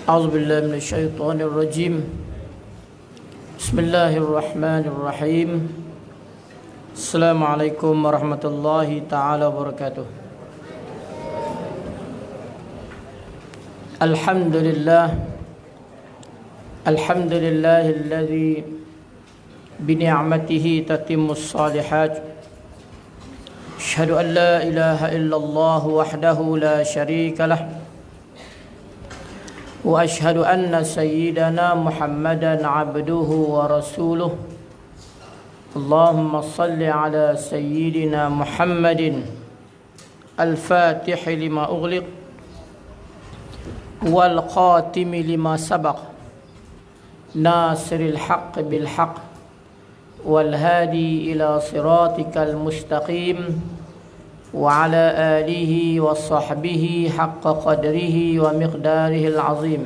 أعوذ بالله من الشيطان الرجيم. بسم الله الرحمن الرحيم. السلام عليكم ورحمة الله تعالى وبركاته. الحمد لله الذي بنعمته تتم الصالحات. أشهد أن لا إله إلا الله وحده لا شريك له، وأشهد أن سيدنا محمدا عبده ورسوله. اللهم صل على سيدنا محمد الفاتح لما أغلق والخاتم لما سبق، ناصر الحق بالحق والهادي إلى صراطك المستقيم، وعلى آله وصحبه حق قدره ومقداره العظيم.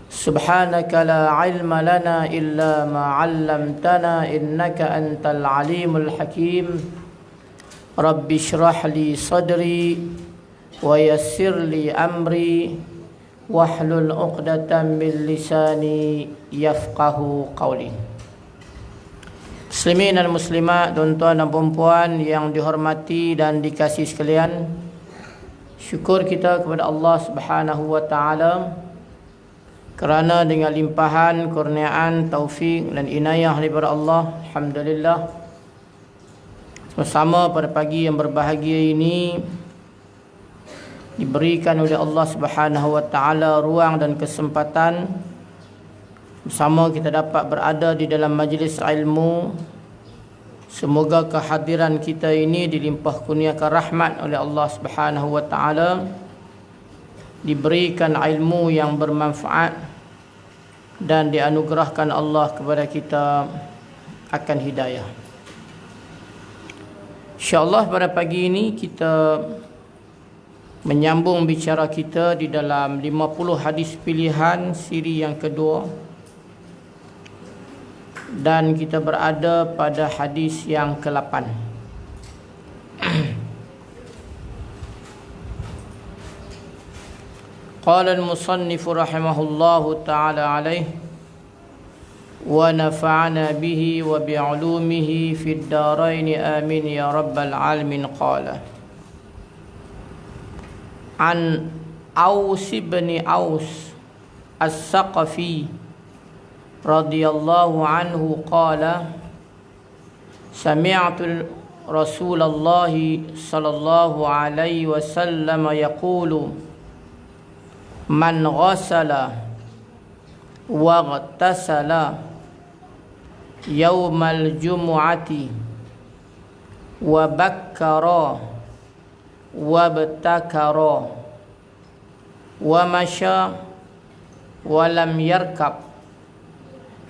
سبحانك لا علم لنا إلا ما علمتنا إنك أنت العليم الحكيم. رب اشرح لي صدري ويسر لي أمري واحلل عقدة من لساني يفقه قولي. Muslimin dan muslimat, tuan-tuan dan puan-puan yang dihormati dan dikasihi sekalian, syukur kita kepada Allah Subhanahu wa taala kerana dengan limpahan kurniaan, taufik dan inayah daripada Allah, alhamdulillah, sama-sama pada pagi yang berbahagia ini diberikan oleh Allah Subhanahu wa taala ruang dan kesempatan bersama kita dapat berada di dalam majlis ilmu. Semoga kehadiran kita ini dilimpah kurniakan rahmat oleh Allah Subhanahu wa taala, diberikan ilmu yang bermanfaat dan dianugerahkan Allah kepada kita akan hidayah. InsyaAllah pada pagi ini kita menyambung bicara kita di dalam 50 hadis pilihan siri yang kedua, dan kita berada pada hadis yang ke-8. Qala al-musannif rahimahullahu ta'ala alayhi wa nafa'ana bihi wa bi'ulumihi fid darain amin ya rabbal alamin. Qala an Aus ibn Aus as-Saqafi radhiyallahu anhu qala sami'tu Rasulullah sallallahu alaihi wasallam yaqulu man ghasala wa ghtasala yawmal jumu'ati wa bakkara wa btakara wa masya wa lam yarkab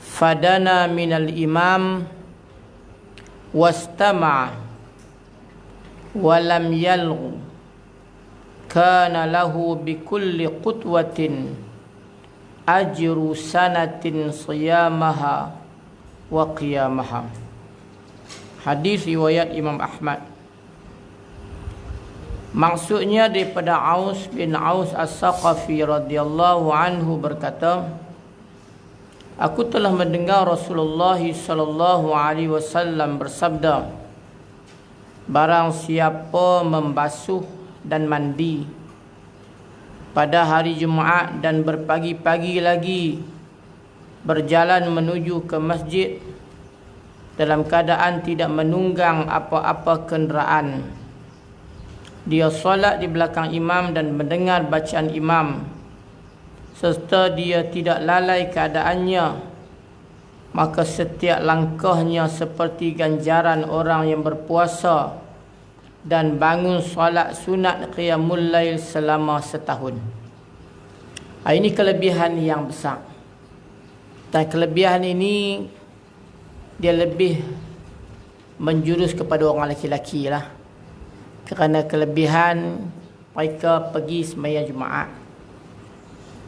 fadana minal imam wastama'a walam yalghu kana lahu bikulli qutwatin ajru sanatin siyamaha wa qiyamaha. Hadis riwayat Imam Ahmad. Maksudnya daripada Aus bin Aus as-Saqafi radhiyallahu anhu berkata, aku telah mendengar Rasulullah sallallahu alaihi wasallam bersabda, barang siapa membasuh dan mandi pada hari Jumaat dan berpagi-pagi lagi berjalan menuju ke masjid dalam keadaan tidak menunggang apa-apa kenderaan, dia solat di belakang imam dan mendengar bacaan imam, serta dia tidak lalai keadaannya, maka setiap langkahnya seperti ganjaran orang yang berpuasa dan bangun solat sunat qiyamul lail selama setahun. Ini kelebihan yang besar. Dan kelebihan ini dia lebih menjurus kepada orang lelaki-lelaki lah. Kerana kelebihan mereka pergi sembahyang Jumaat.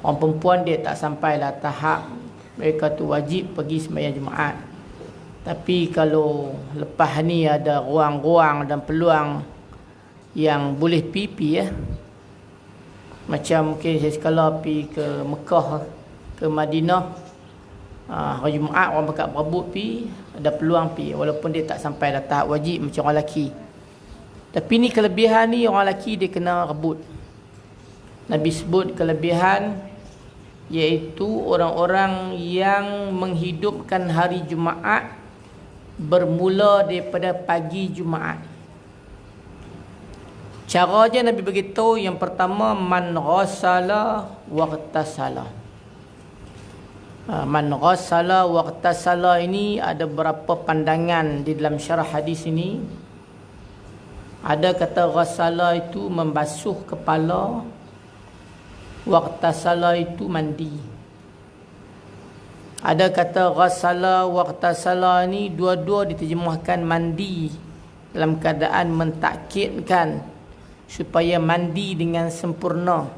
Orang perempuan dia tak sampailah tahap mereka tu wajib pergi sembahyang Jumaat. Tapi kalau lepas ni ada ruang-ruang dan peluang yang boleh pipi Macam mungkin saya sekala pergi ke Mekah, ke Madinah, hari Jumaat orang pakat berebut pergi, ada peluang pergi walaupun dia tak sampai dah tahap wajib macam orang lelaki. Tapi ni kelebihan ni, orang lelaki dia kena rebut. Nabi sebut kelebihan iaitu orang-orang yang menghidupkan hari Jumaat bermula daripada pagi Jumaat. Caranya Nabi beritahu, yang pertama, man ghassala waqtasala. Man ghassala waqtasala ini ada beberapa pandangan di dalam syarah hadis ini. Ada kata ghassala itu membasuh kepala, waqtasala itu mandi. Ada kata ghassala waqtasala ni dua-dua diterjemahkan mandi, dalam keadaan mentakkidkan supaya mandi dengan sempurna,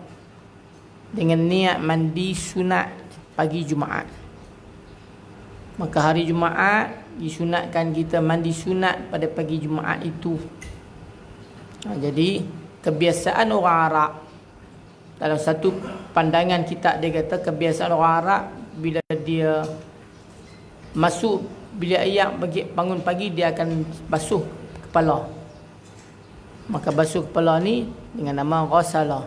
dengan niat mandi sunat pagi Jumaat. Maka hari Jumaat disunatkan kita mandi sunat pada pagi Jumaat itu. Jadi kebiasaan orang Arab, dalam satu pandangan kita dia kata kebiasaan orang Arab bila dia masuk bilik air bangun pagi, dia akan basuh kepala. Maka basuh kepala ni dengan nama ghassala.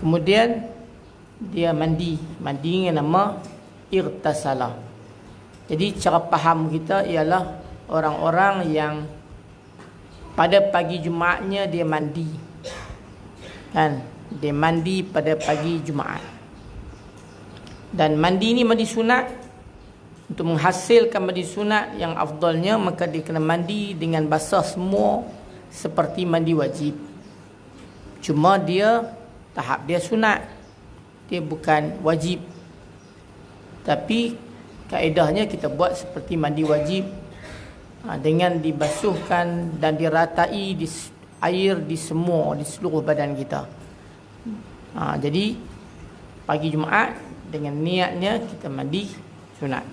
Kemudian dia mandi dengan nama irtasala. Jadi cara faham kita ialah orang-orang yang pada pagi Jumaatnya dia mandi, kan? Dia mandi pada pagi Jumaat. Dan mandi ni mandi sunat. Untuk menghasilkan mandi sunat yang afdalnya, maka dia kena mandi dengan basah semua seperti mandi wajib. Cuma dia tahap dia sunat, dia bukan wajib. Tapi kaedahnya kita buat seperti mandi wajib, dengan dibasuhkan dan diratai air di semua, di seluruh badan kita. Jadi pagi Jumaat dengan niatnya kita mandi sunat.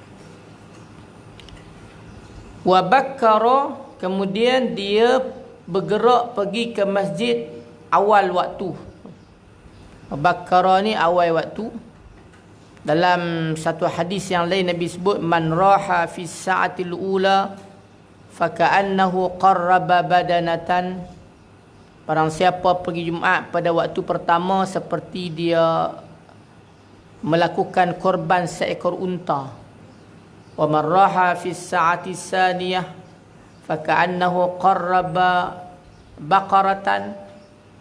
Wa bakkara, kemudian dia bergerak pergi ke masjid awal waktu. Bakkara ni awal waktu. Dalam satu hadis yang lain Nabi sebut, man raha fi sa'atil ula faka'annahu qarraba badanatan. Barang siapa pergi Jumaat pada waktu pertama, seperti dia melakukan korban seekor unta. Wa man raha fi sa'ati saniyah faka'annahu qarraba baqaratan.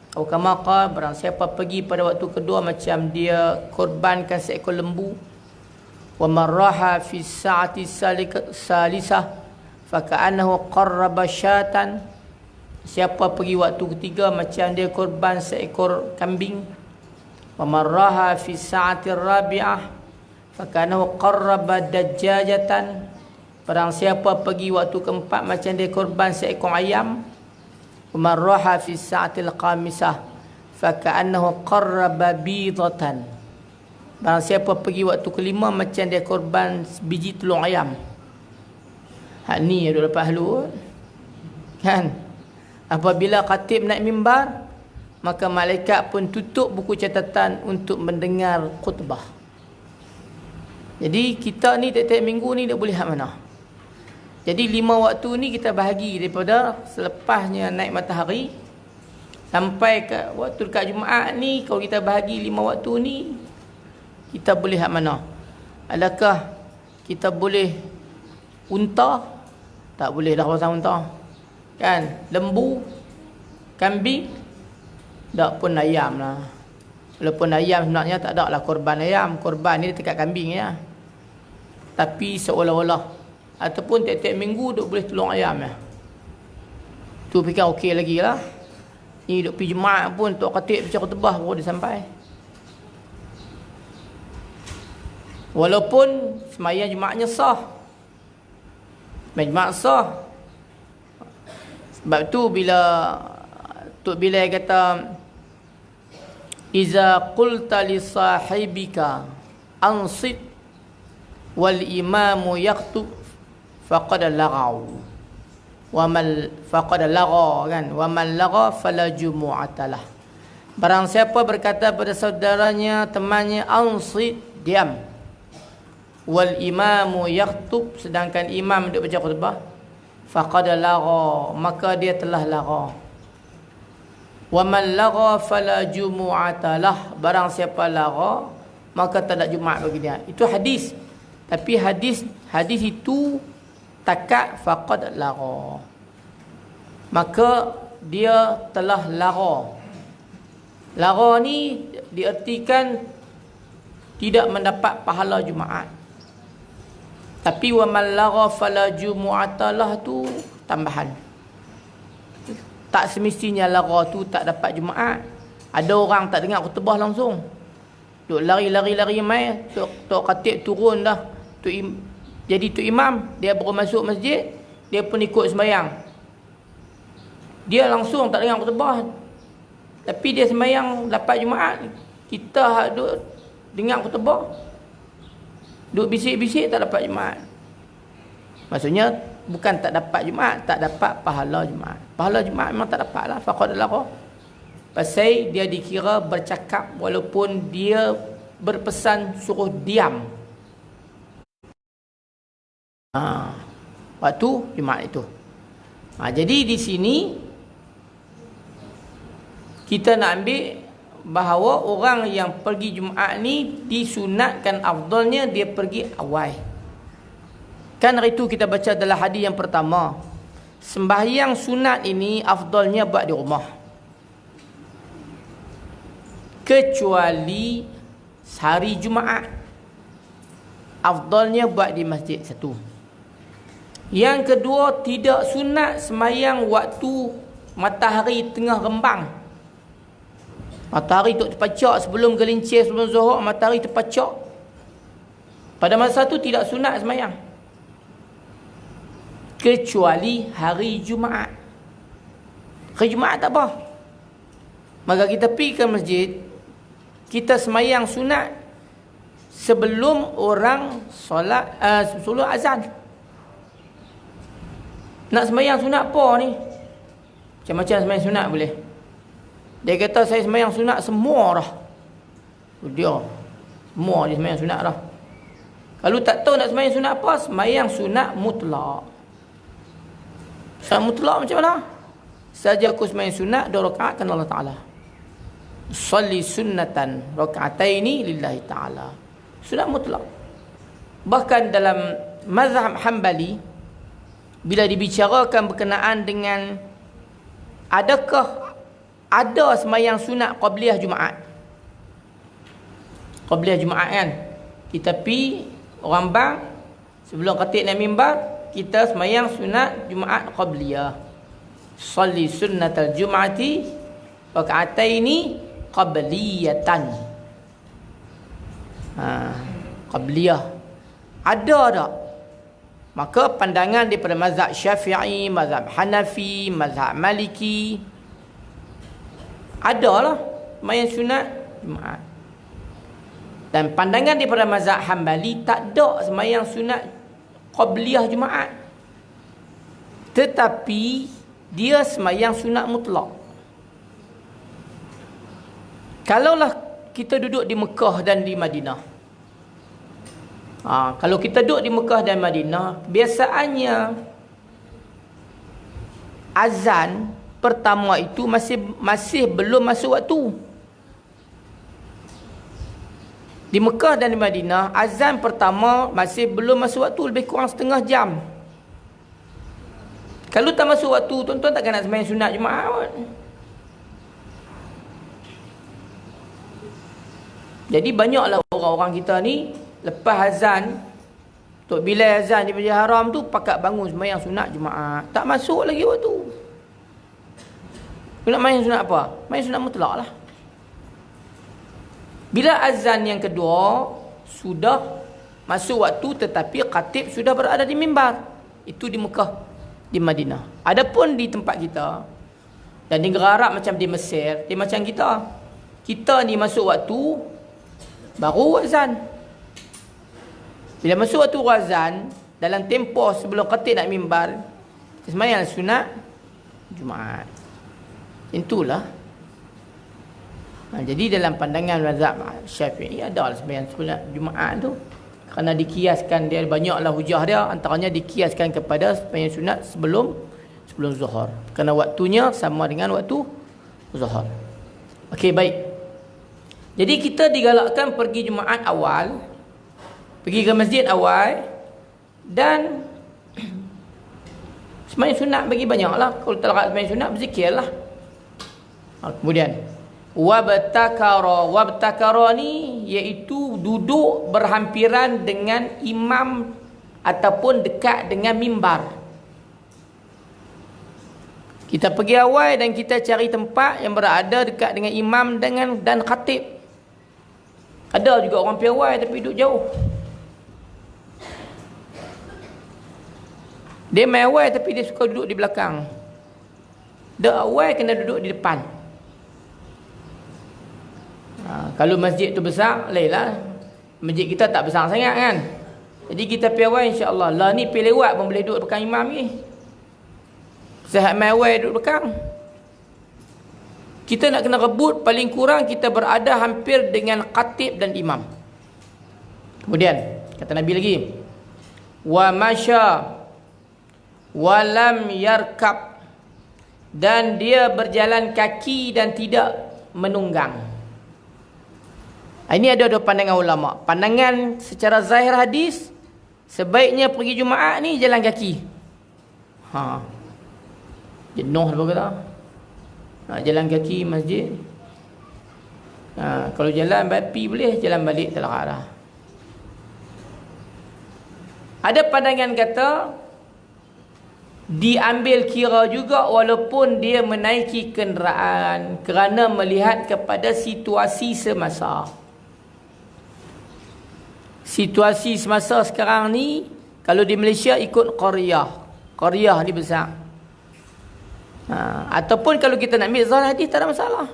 Atau kama qala, barang siapa pergi pada waktu kedua macam dia korbankan seekor lembu. Wa man raha fi sa'ati salisah faka'annahu qarraba syatan. Siapa pergi waktu ketiga macam dia korban seekor kambing. Wa man raha fi sa'ati rabi'ah faka'annahu qarraba dajjajatan. Barang siapa pergi waktu keempat macam dia korban seekor ayam. Man raha fi sa'atil khamisah faka'annahu qarraba bidatan. Barang siapa pergi waktu kelima macam dia korban biji telur ayam. Hak ni ada lepas halu kan. Apabila khatib naik mimbar, maka malaikat pun tutup buku catatan untuk mendengar khutbah. Jadi kita ni tiap-tiap minggu ni tak boleh hak mana. Jadi 5 waktu ni kita bahagi daripada selepasnya naik matahari sampai ke waktu dekat Jumaat ni. Kalau kita bahagi 5 waktu ni, kita boleh hak mana? Adakah kita boleh unta? Tak boleh dah pasal unta. Kan? Lembu, kambing, tak pun ayam lah. Walaupun ayam sebenarnya tak ada lah korban ayam. Korban ni dekat kambing ya. Tapi seolah-olah. Ataupun tiap-tiap minggu duk boleh tolong ayam ya. Tu fikir okey lagi lah. Ni duk pergi Jumaat pun Tok Khatib baca khutbah baru dia sampai. Walaupun sembahyang Jumaatnya sah. Sembahyang Jumaat sah. Sebab tu bila Tok Bilal kata, iza qulta li sahibika ansit wal imamu yaktub faqad laghaw wa mal faqad lagha kan, wa man lagha fala jumu'atalah. Barang siapa berkata pada saudaranya, temannya, ansit, diam. Wal imamu yaktub, sedangkan imam duduk baca khutbah, faqad lagha, maka dia telah lagha. Wa man lagha fala jumu'ata lah, barang siapa lagha maka tak ada Jumaat bagi dia. Itu hadis. Tapi hadis itu takat faqad lagha, maka dia telah lagha. Lagha ni diartikan tidak mendapat pahala Jumaat. Tapi wa man lagha fala jumu'ata lah tu tambahan. Tak semestinya lagha tu tak dapat Jumaat. Ada orang tak dengar khutbah langsung, duk lari mai, tok khatib turun dah, jadi tu imam, dia baru masuk masjid, dia pun ikut sembahyang. Dia langsung tak dengar khutbah, tapi dia sembahyang dapat Jumaat. Kita duk dengar khutbah, duk bisik-bisik, tak dapat Jumaat. Maksudnya bukan tak dapat Jumaat, tak dapat pahala Jumaat. Pahala Jumaat memang tak dapat lah, faqad lagha. Pasal dia dikira bercakap walaupun dia berpesan suruh diam. Waktu Jumaat itu. Jadi di sini kita nak ambil bahawa orang yang pergi Jumaat ni disunatkan, afdalnya dia pergi awal. Kan hari itu kita baca dalam hadis yang pertama, sembahyang sunat ini afdalnya buat di rumah, kecuali hari Jumaat, afdalnya buat di masjid satu. Yang kedua, tidak sunat sembahyang waktu matahari tengah rembang. Matahari tu terpacak sebelum gelincir, sebelum zuhur, matahari terpacak. Pada masa tu tidak sunat sembahyang, kecuali hari Jumaat. Hari Jumaat tak apa, maka kita pergi ke masjid, kita sembahyang sunat sebelum orang solat, sebelum azan. Nak sembahyang sunat apa ni? Macam-macam sembahyang sunat boleh. Dia kata saya sembahyang sunat semua dah. Dia semua dia sembahyang sunat dah. Kalau tak tahu nak sembahyang sunat apa, sembahyang sunat mutlak. Sunat mutlak macam mana? Saja aku sembahyang sunat 2 rakaat kan Allah Ta'ala. Salli sunnatan raka'ataini lillahi ta'ala. Sunat mutlak. Bahkan dalam mazhab Hanbali, bila dibicarakan berkenaan dengan adakah ada sembahyang sunat qabliyah Jumaat. Qabliyah Jumaat kan, kita pi orang bang sebelum khatib naik mimbar, kita sembahyang sunat Jumaat qabliyah. Salli sunnatal jum'ati raka'ataini qabliyatan. Qabliyah ada tak? Maka pandangan daripada mazhab Syafi'i, mazhab Hanafi, mazhab Maliki, adalah sembahyang sunat Jumaat. Dan pandangan daripada mazhab Hanbali, tak ada sembahyang sunat qabliyah Jumaat, tetapi dia sembahyang sunat mutlak. Kalaulah kita duduk di Mekah dan di Madinah, kalau kita duduk di Mekah dan Madinah, biasaannya azan pertama itu masih belum masuk waktu. Di Mekah dan di Madinah, azan pertama masih belum masuk waktu, lebih kurang setengah jam. Kalau tak masuk waktu, tuan-tuan takkan nak sembahyang sunat Jumaat. Jadi banyaklah orang-orang kita ni, lepas azan, Tok Bilal azan di Masjidil Haram tu, pakat bangun sembahyang sunat Jumaat. Tak masuk lagi waktu. Nak main sunat apa? Main sunat mutlak lah. Bila azan yang kedua, sudah masuk waktu, tetapi khatib sudah berada di mimbar. Itu di Mekah, di Madinah. Adapun di tempat kita, dan di negara Arab macam di Mesir, dia macam kita. Kita ni masuk waktu, baru azan. Bila masuk waktu azan, dalam tempoh sebelum khatib nak mimbar, sembahyang sunat Jumaat. Itulah. Jadi dalam pandangan mazhab Syafi'i adalah sembahyang sunat Jumaat tu kerana dikiaskan, dia banyaklah hujah dia, antaranya dikiaskan kepada sembahyang sunat sebelum Zuhur kerana waktunya sama dengan waktu Zuhur. Okey, baik. Jadi kita digalakkan pergi Jumaat awal, pergi ke masjid awal, dan sembahyang sunat bagi banyaklah. Kalau tak larat sembahyang sunat, berzikirlah. Kemudian wabtakara ni iaitu duduk berhampiran dengan imam ataupun dekat dengan mimbar. Kita pergi awal dan kita cari tempat yang berada dekat dengan imam dan khatib. Ada juga orang pergi awal tapi duduk jauh. Dia main awal tapi dia suka duduk di belakang. Dia awal kena duduk di depan. Kalau masjid tu besar, lainlah. Masjid kita tak besar sangat kan. Jadi kita pergi awal, insya-Allah. Lah ni pergi lewat pun boleh duduk belakang imam ni. Sehat main awal duduk belakang. Kita nak kena rebut paling kurang kita berada hampir dengan khatib dan imam. Kemudian kata Nabi lagi, wa masya wa lam yarkab, dan dia berjalan kaki dan tidak menunggang. Ini ada dua pandangan ulama. Pandangan secara zahir hadis, sebaiknya pergi Jumaat ni jalan kaki. Jenuh apa kata? Jalan kaki masjid. Kalau jalan bapi boleh, jalan balik tak arah. Ada pandangan kata diambil kira juga walaupun dia menaiki kenderaan kerana melihat kepada situasi semasa. Situasi semasa sekarang ni, kalau di Malaysia ikut qaryah. Qaryah ni besar. Ataupun kalau kita nak ambil zahir hadis tak ada masalah.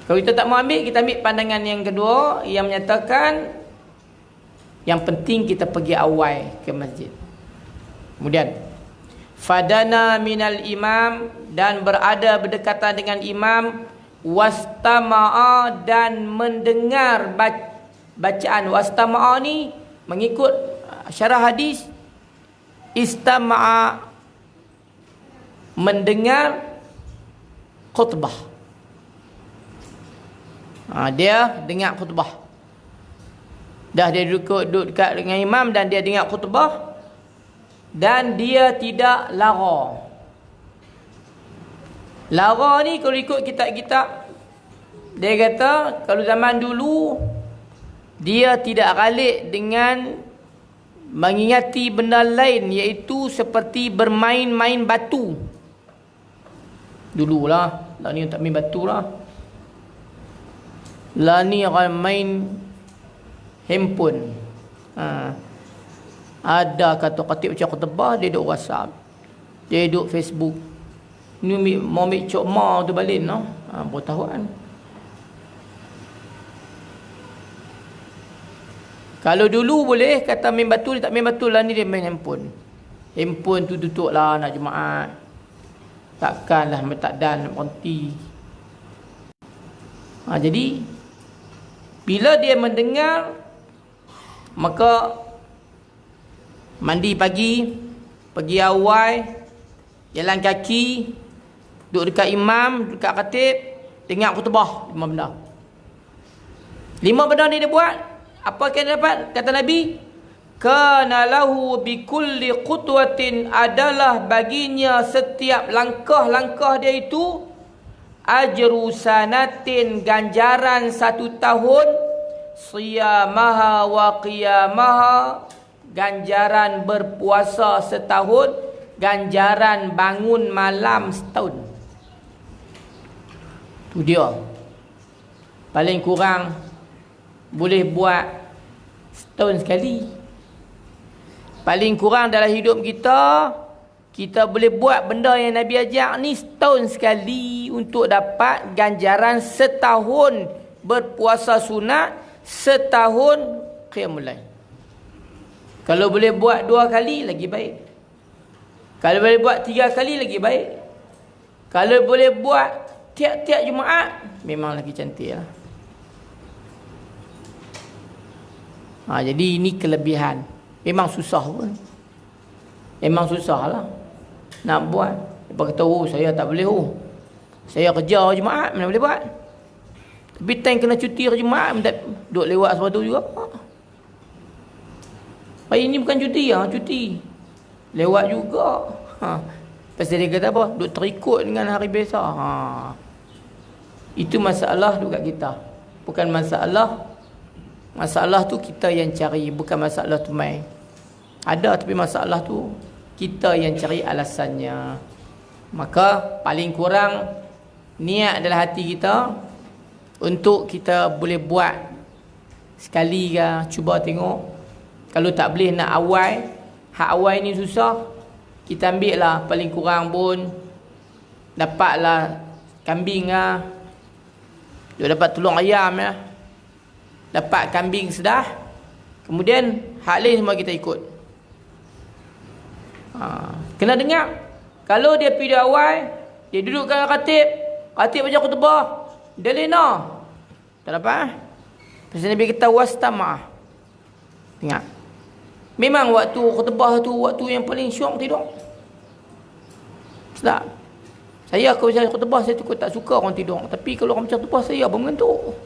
Kalau kita tak mau ambil, kita ambil pandangan yang kedua yang menyatakan yang penting kita pergi awal ke masjid. Kemudian fadana minal imam, dan berada berdekatan dengan imam, wastama'a, dan mendengar bacaan. Wastama'a ni mengikut syarah hadis, istama'a mendengar khutbah. Dia dengar khutbah. Dah dia duduk dekat dengan imam dan dia dengar khutbah, dan dia tidak lara. Lara ni kalau ikut kitab-kitab, dia kata kalau zaman dulu dia tidak ralik dengan mengingati benda lain, iaitu seperti bermain-main batu. Dululah, lah ni tak main batu lah. Lah ni orang main handphone. Ada kata khatib macam khutbah, dia duduk WhatsApp, dia duduk Facebook. Ni mau ambil cok ma tu balik no. Bertahuan. Kalau dulu boleh kata main batu, dia tak main batu lah, ni dia main handphone. Handphone tu tutup lah nak Jumaat. Takkanlah tak dan nak berhenti. Jadi bila dia mendengar, maka mandi pagi, pergi awal, jalan kaki, duduk dekat imam, dekat khatib, dengar khutbah. 5 benda. 5 benda ni dia buat. Apa yang dia dapat? Kata Nabi, kana lahu bi kulli qutwatin, adalah baginya setiap langkah-langkah dia itu ajru sanatin, ganjaran 1 tahun, siyamaha wa qiyamaha, ganjaran berpuasa setahun, ganjaran bangun malam setahun. Tu dia. Paling kurang boleh buat setahun sekali. Paling kurang dalam hidup kita, kita boleh buat benda yang Nabi ajak ni setahun sekali untuk dapat ganjaran setahun berpuasa sunat, setahun qiyamul lail. Kalau boleh buat 2 kali lagi baik. Kalau boleh buat 3 kali lagi baik. Kalau boleh buat tiap-tiap Jumaat, memang lagi cantik lah. Jadi ini kelebihan. Memang susah pun. Memang susah lah nak buat. Lepas kata, saya tak boleh. Saya kerja Jumaat, mana boleh buat. Tapi time kena cuti hari Jumaat, duduk lewat sebab tu juga. Hari ni bukan cuti, cuti. Lewat juga. Pasal dia kata apa? Duduk terikut dengan hari biasa. Itu masalah tu kat kita. Bukan masalah. Masalah tu kita yang cari, bukan masalah tu mai. Ada tapi masalah tu kita yang cari alasannya. Maka paling kurang niat dalam hati kita untuk kita boleh buat sekali ke, cuba tengok. Kalau tak boleh nak awal, hak awal ni susah, kita ambil lah paling kurang pun dapatlah kambing lah, dapat tulung ayam lah, dapat kambing sedah, kemudian hak lain semua kita ikut. Kena dengar. Kalau dia pergi di awal, dia dudukkan khatib baca khutbah, dia lena, tak dapat. Pasal Nabi kata wastamah. Ingat, memang waktu khutbah tu waktu yang paling syok tidur. Sedap. Saya kalau saya khutbah, saya tak suka orang tidur. Tapi kalau orang baca khutbah, saya pun mengantuk.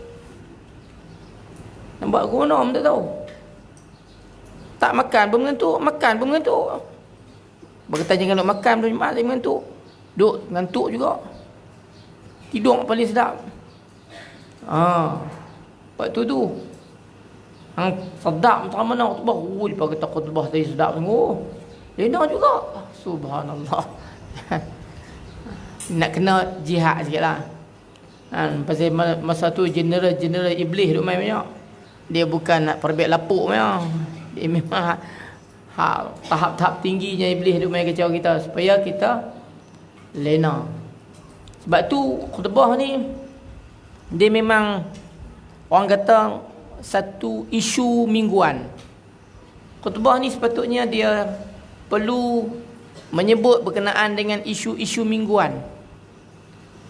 Nampak ke mana, tak tahu. Tak makan pun mengantuk, makan pun mengantuk. Berkata jangan nak makan tu Jumaat, saya mengantuk. Duk mengantuk juga. Tidur paling sedap. Waktu tu sedap macam mana khutbah. Lepas kata khutbah tadi sedap sungguh. Lena juga. Subhanallah. Nak kena jihad sikit lah. Pasal masa tu general iblis duk main banyak. Dia bukan nak perbet lapuk memang. Dia memang tahap-tahap tingginya iblis duk main kacau kita supaya kita lena. Sebab tu khutbah ni dia memang orang kata satu isu mingguan. Khutbah ni sepatutnya dia perlu menyebut berkenaan dengan isu-isu mingguan.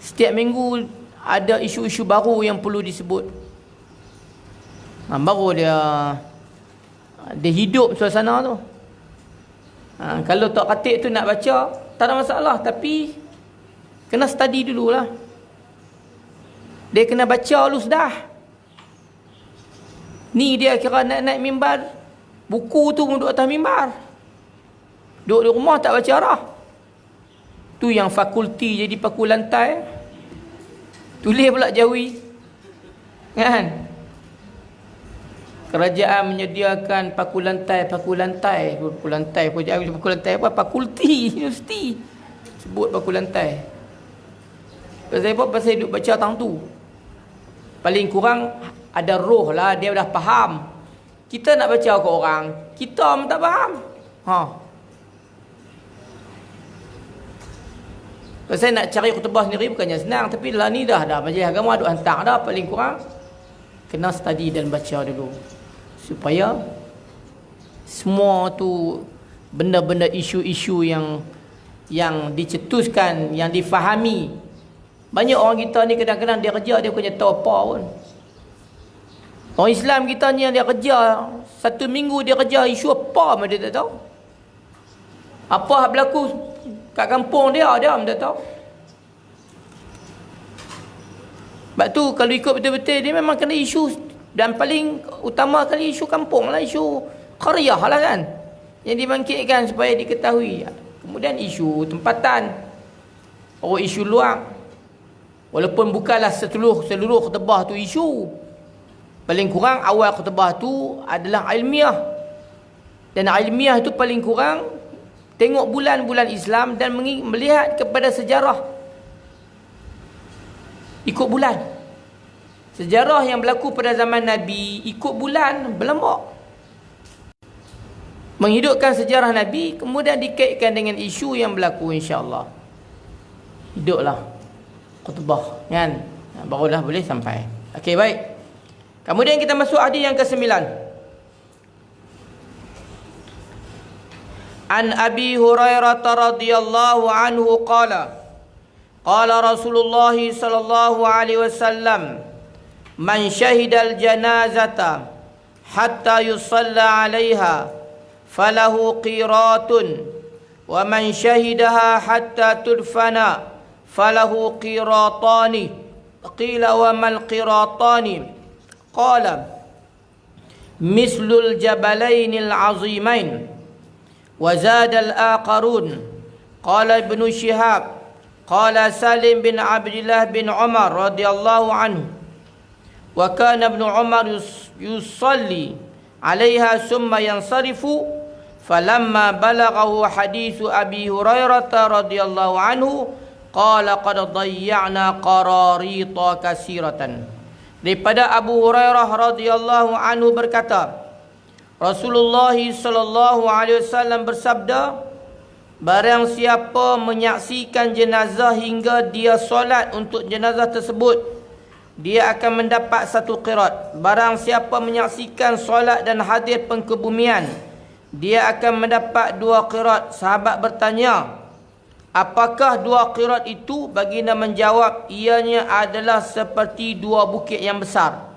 Setiap minggu ada isu-isu baru yang perlu disebut. Baru dia hidup suasana tu. Kalau tak khatib tu nak baca, tak ada masalah. Tapi kena study dululah. Dia kena baca dulu sudah. Ni dia kira naik mimbar, buku tu duduk atas mimbar. Duduk di rumah tak baca dah. Tu yang fakulti jadi paku lantai. Tulis pula jawi. Kan? Kerajaan menyediakan paku lantai apa? Fakulti, universiti. Sebut paku lantai. Pasal apa? Pasal duduk baca tang tu. Paling kurang ada roh lah, dia dah faham. Kita nak baca ke orang, kita pun tak faham. Pasal nak cari khutbah sendiri bukannya senang. Tapi lah ni dah majlis agama duk hantar dah. Paling kurang kena study dan baca dulu, supaya semua tu benda-benda isu-isu yang dicetuskan, yang difahami. Banyak orang kita ni kadang-kadang dia kerja, dia bukannya tahu apa pun. Orang Islam kita ni yang dia kerja, satu minggu dia kerja isu apa pun dia tak tahu. Apa yang berlaku kat kampung dia pun tak tahu. Sebab tu kalau ikut betul-betul, dia memang kena isu. Dan paling utama kali isu kampung lah, isu qaryah lah kan, yang dibangkitkan supaya diketahui. Kemudian isu tempatan, isu luar. Walaupun bukanlah seluruh khutbah tu isu, paling kurang awal khutbah tu adalah ilmiah. Dan ilmiah itu paling kurang tengok bulan-bulan Islam dan melihat kepada sejarah. Ikut bulan. Sejarah yang berlaku pada zaman Nabi, ikut bulan berlambak. Menghidupkan sejarah Nabi, kemudian dikaitkan dengan isu yang berlaku, insya-Allah. Hiduplah khutbah, kan? Barulah boleh sampai. Okey, baik. Kemudian kita masuk hadis yang ke-9. An Abi Hurairah radhiyallahu anhu qala qala Rasulullah sallallahu alaihi wasallam, man syahidal janazata hatta yusalla 'alaiha falahu qiratun wa man syahidaha hatta tudfana falahu qiratani. Qila wa mal qiratani? Qala mislul jabalainil azimain. Wa zada al-aqarun. Qala Ibnu Syihab, qala Salim bin Abdullah bin Umar radhiyallahu anhu, wa kana Ibnu Umar yusalli 'alaiha thumma yansarifu, falamma balaghahu hadithu Abi Hurairah radhiyallahu anhu qala qad dayya'na qararita katsiratan. Daripada Abu Hurairah radhiyallahu anhu berkata, Rasulullah sallallahu alaihi wasallam bersabda, barang siapa menyaksikan jenazah hingga dia solat untuk jenazah tersebut, dia akan mendapat satu qirat. Barang siapa menyaksikan solat dan hadir pengkebumian, dia akan mendapat 2 qirat. Sahabat bertanya, apakah 2 qirat itu? Baginda menjawab, ianya adalah seperti 2 bukit yang besar.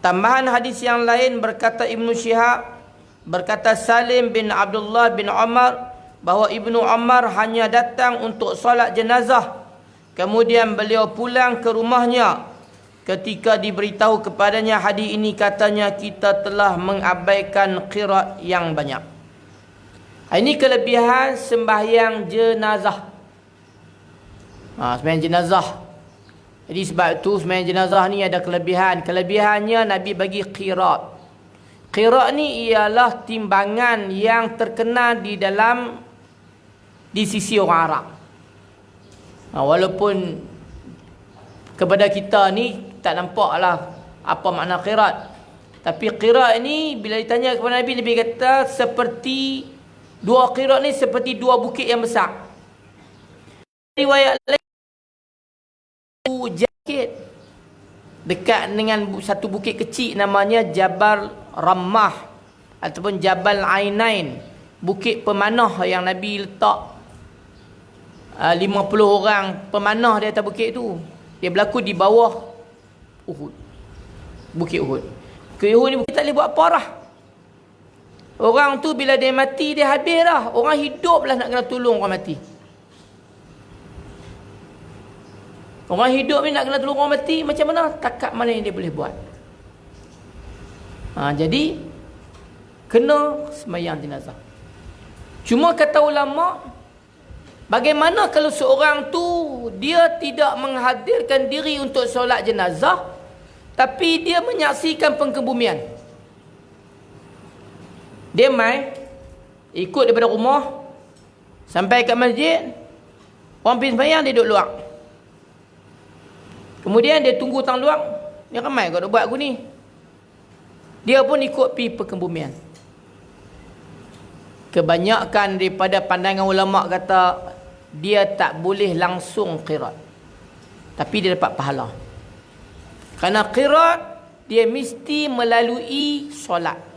Tambahan hadis yang lain, berkata Ibnu Syihab, berkata Salim bin Abdullah bin Umar, bahawa Ibnu Umar hanya datang untuk solat jenazah. Kemudian beliau pulang ke rumahnya. Ketika diberitahu kepadanya hadis ini, katanya, kita telah mengabaikan qirat yang banyak. Ini kelebihan sembahyang jenazah. Sembahyang jenazah. Jadi sebab itu sembahyang jenazah ni ada kelebihan. Kelebihannya Nabi bagi qirat. Qirat ni ialah timbangan yang terkenal di sisi orang Arab. Walaupun kepada kita ni tak nampaklah apa makna qirat. Tapi qirat ni bila ditanya kepada Nabi, Nabi kata seperti 2 qirat ni seperti 2 bukit yang besar. Riwayat lain, jakit dekat dengan satu bukit kecil namanya Jabal Rammah ataupun Jabal Ainain, bukit pemanah yang Nabi letak 50 orang pemanah di atas bukit tu. Dia berlaku di bawah Uhud, bukit Uhud. Bukit Uhud ni bukit tak boleh buat apa dah. Orang tu bila dia mati, dia habis dah. Orang hidup lah nak kena tolong orang mati. Orang hidup ni nak kena tolong orang mati, macam mana? Takat mana yang dia boleh buat. Jadi kena sembahyang jenazah. Cuma kata ulama, bagaimana kalau seorang tu dia tidak menghadirkan diri untuk solat jenazah, tapi dia menyaksikan pengkebumian? Dia ikut daripada rumah sampai kat masjid, orang pergi sembahyang, dia duduk luar. Kemudian dia tunggu tang luar, ni ramai kau nak buat aku ni. Dia pun ikut pergi pengkebumian. Kebanyakan daripada pandangan ulama kata dia tak boleh langsung qirat, tapi dia dapat pahala. Kerana qirat dia mesti melalui solat.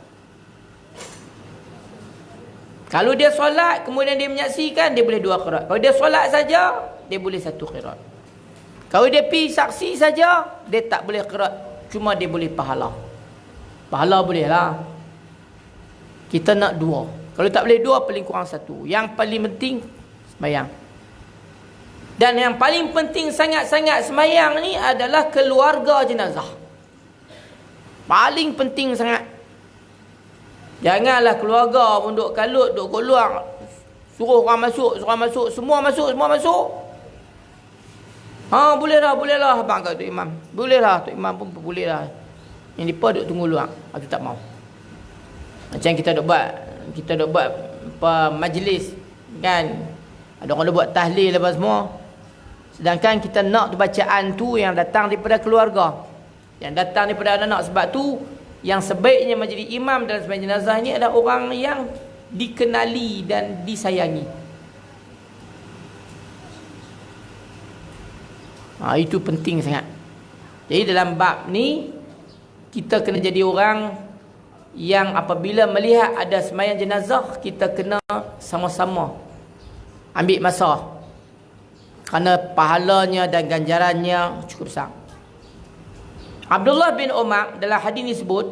Kalau dia solat kemudian dia menyaksikan, dia boleh 2 qirat. Kalau dia solat saja, dia boleh 1 qirat. Kalau dia pergi saksi saja, dia tak boleh qirat, cuma dia boleh pahala. Pahala boleh lah. Kita nak 2. Kalau tak boleh 2, paling kurang 1. Yang paling penting sembahyang. Dan yang paling penting sangat-sangat sembahyang ni adalah keluarga jenazah. Paling penting sangat. Janganlah keluarga pun duk kalut, duk keluar, suruh orang masuk, semua masuk. Boleh lah abang kata Tok Imam. Boleh lah Tok Imam pun boleh lah. Yang depa duk tunggu luar, aku tak mau. Macam kita duk buat apa majlis kan. Ada orang duk buat tahlil lepas semua. Sedangkan kita nak tu bacaan tu yang datang daripada keluarga, yang datang daripada anak-anak. Sebab tu yang sebaiknya menjadi imam dalam sembahyang jenazah ni adalah orang yang dikenali dan disayangi. Itu penting sangat. Jadi dalam bab ni kita kena jadi orang yang apabila melihat ada sembahyang jenazah, kita kena sama-sama ambil masa. Kerana pahalanya dan ganjarannya cukup besar. Abdullah bin Umar dalam hadis ni sebut,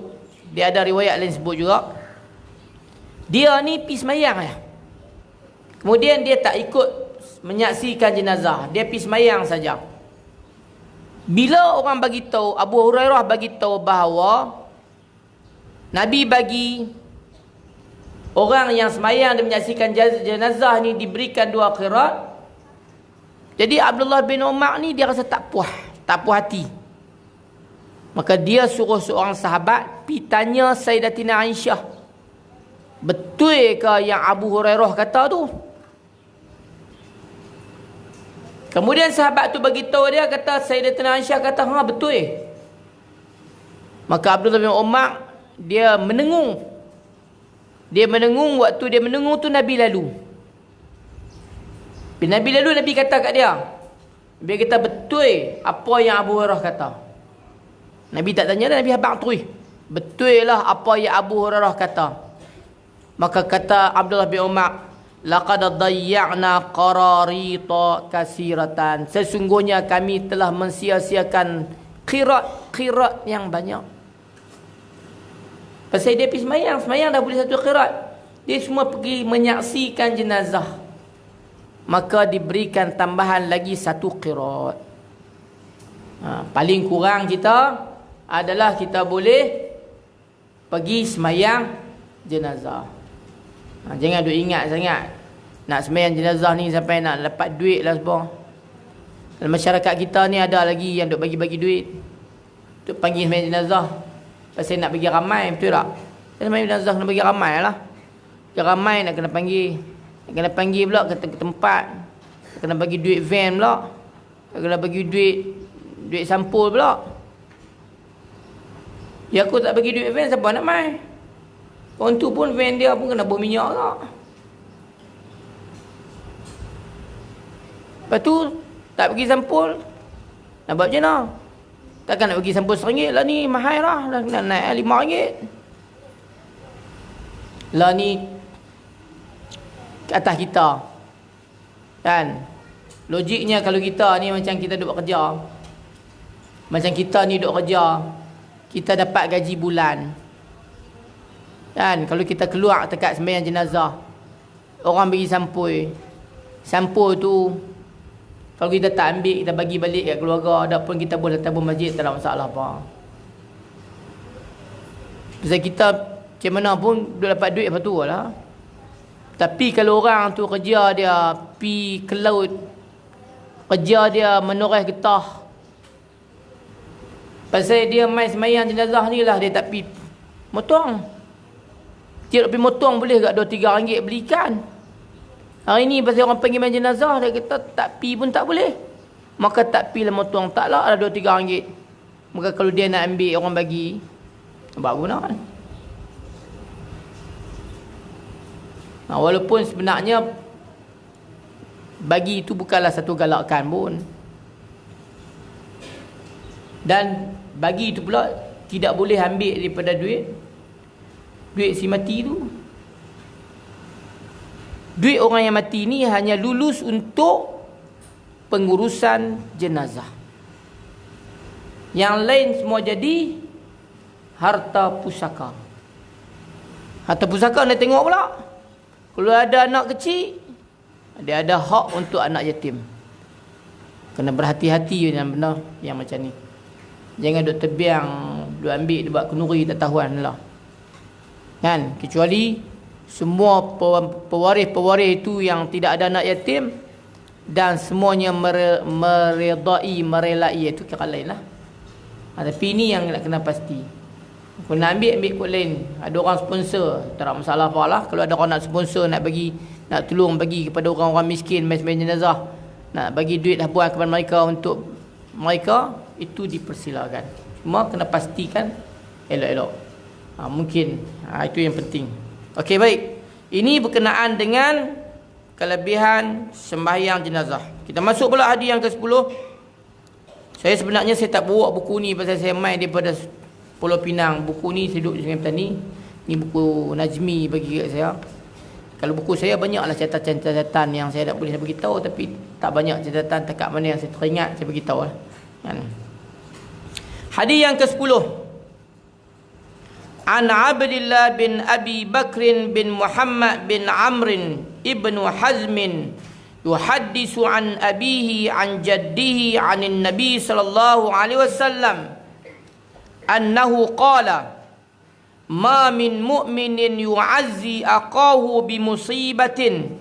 dia ada riwayat lain sebut juga, dia ni pergi semayang ya. Kemudian dia tak ikut menyaksikan jenazah, dia pergi semayang saja. Bila orang bagi tahu, Abu Hurairah bagi tahu bahawa Nabi bagi orang yang semayang dan menyaksikan jenazah ni diberikan 2 qiraat. Jadi Abdullah bin Umar ni dia rasa tak puas hati. Maka dia suruh seorang sahabat pergi tanya Sayyidatina Aisyah, betul ke yang Abu Hurairah kata tu? Kemudian sahabat tu bagi tahu dia, kata Sayyidatina Aisyah kata, ha betul. Maka Abdullah bin Umar dia menengung. Waktu dia menengung tu Nabi lalu. Bila Nabi lalu, Nabi kata kat dia, Nabi kata betul apa yang Abu Hurairah kata. Nabi tak tanya dah, Nabi habaq terus. Betul lah apa yang Abu Hurairah kata. Maka kata Abdullah bin Umar, laqad dayya'na qararita kasiratan. Sesungguhnya kami telah mensia-siakan qirat yang banyak. Pasal dia pergi semayang dah boleh 1 qirat. Dia semua pergi menyaksikan jenazah. Maka diberikan tambahan lagi 1 qirat. Paling kurang kita adalah kita boleh pergi semayang jenazah. Jangan duk ingat sangat nak semayang jenazah ni sampai nak dapat duit lah semua. Dalam masyarakat kita ni ada lagi yang duk bagi-bagi duit untuk panggil semayang jenazah. Pasal nak bagi ramai, betul tak? Semayang jenazah kena bagi ramai lah. Bagi ramai nak kena panggil pula ke tempat. Nak kena bagi duit van pula. Nak kena bagi duit sampul pula. Ya aku tak bagi duit van, siapa nak mai? Orang tu pun van dia pun kena berminyak tak? Lepas tu tak bagi sampul, nak buat macam mana? Takkan nak bagi sampul RM1 lah, ni mahal lah, nak naik RM5 lah, ni ke atas kita kan. Logiknya kalau kita ni macam kita duduk kerja, macam kita ni duduk kerja, kita dapat gaji bulan kan. Kalau kita keluar dekat sembahyang jenazah, orang bagi sampul tu kalau kita tak ambil, kita bagi balik kat keluarga, adapun kita boleh tabung masjid, tak ada masalah apa. Pasal kita macam mana pun dia dapat duit, lepas tu lah. Tapi kalau orang tu kerja dia pi ke laut, kerja dia menoreh getah, pasal dia main semayang jenazah ni lah, dia tak pi motong. Dia pi motong boleh kat RM2-3 beli ikan. Hari ni pasal orang panggil main jenazah, dia kata tak pi pun tak boleh. Maka tak pi lah motong, taklah ada RM2-3. Maka kalau dia nak ambil orang bagi, buat guna kan. Walaupun sebenarnya bagi itu bukanlah satu galakan pun. Dan bagi itu pula tidak boleh ambil daripada duit si mati tu. Duit orang yang mati ni hanya lulus untuk pengurusan jenazah. Yang lain semua jadi harta pusaka. Harta pusaka anda tengok pula. Kalau ada anak kecil, dia ada hak untuk anak yatim. Kena berhati-hati dengan benda yang macam ni. Jangan duk terbiang, duk ambil, duk buat kenuri tak tahuan lah. Kan? Kecuali semua pewaris-pewaris itu yang tidak ada anak yatim dan semuanya merelai, itu kira lain lah. Tapi ini yang nak kena pasti. Kalau nak ambil kot lain. Ada orang sponsor, tak ada masalah apa lah. Kalau ada orang nak sponsor, nak tolong bagi kepada orang-orang miskin, main-main jenazah, nak bagi duit habuan kepada mereka untuk mereka, itu dipersilakan. Cuma kena pastikan elok-elok. Mungkin itu yang penting. Okey, baik. Ini berkenaan dengan kelebihan sembahyang jenazah. Kita masuk pula hadis yang ke-10. Saya sebenarnya tak bawa buku ni pasal saya main daripada Pulau Pinang. Buku ni saya duduk dengan petani. Ni buku Najmi bagi kat saya. Kalau buku saya banyaklah catatan-catatan yang saya tak boleh beritahu, tapi tak banyak catatan dekat mana yang saya teringat saya beritahu lah. Kan? Hadis yang ke-10. An Abdullah bin Abi Bakr bin Muhammad bin Amr ibn Hazm yuhaddisu an abihi an jaddihi anin Nabi sallallahu alaihi wasallam annahu qala ma min mu'minin yu'azzi aqahu bi musibatin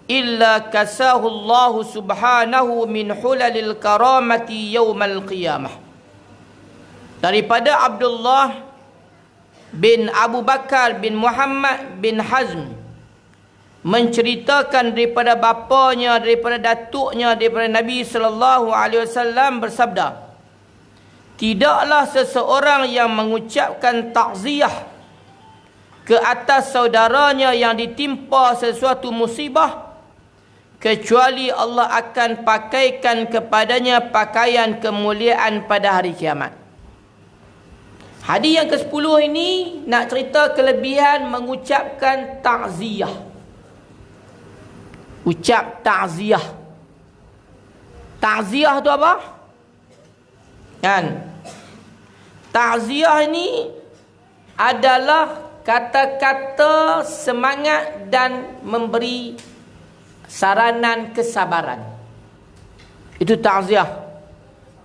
illa kasahu Allah subhanahu min hulalil karamati yaumal qiyamah. Daripada Abdullah bin Abu Bakar bin Muhammad bin Hazm menceritakan daripada bapanya, daripada datuknya, daripada Nabi sallallahu alaihi wasallam bersabda, tidaklah seseorang yang mengucapkan takziah ke atas saudaranya yang ditimpa sesuatu musibah, kecuali Allah akan pakaikan kepadanya pakaian kemuliaan pada hari kiamat. Hadis yang ke-10 ini nak cerita kelebihan mengucapkan takziah. Ucap takziah. Takziah tu apa? Kan? Takziah ini adalah kata-kata semangat dan memberi saranan kesabaran. Itu takziah.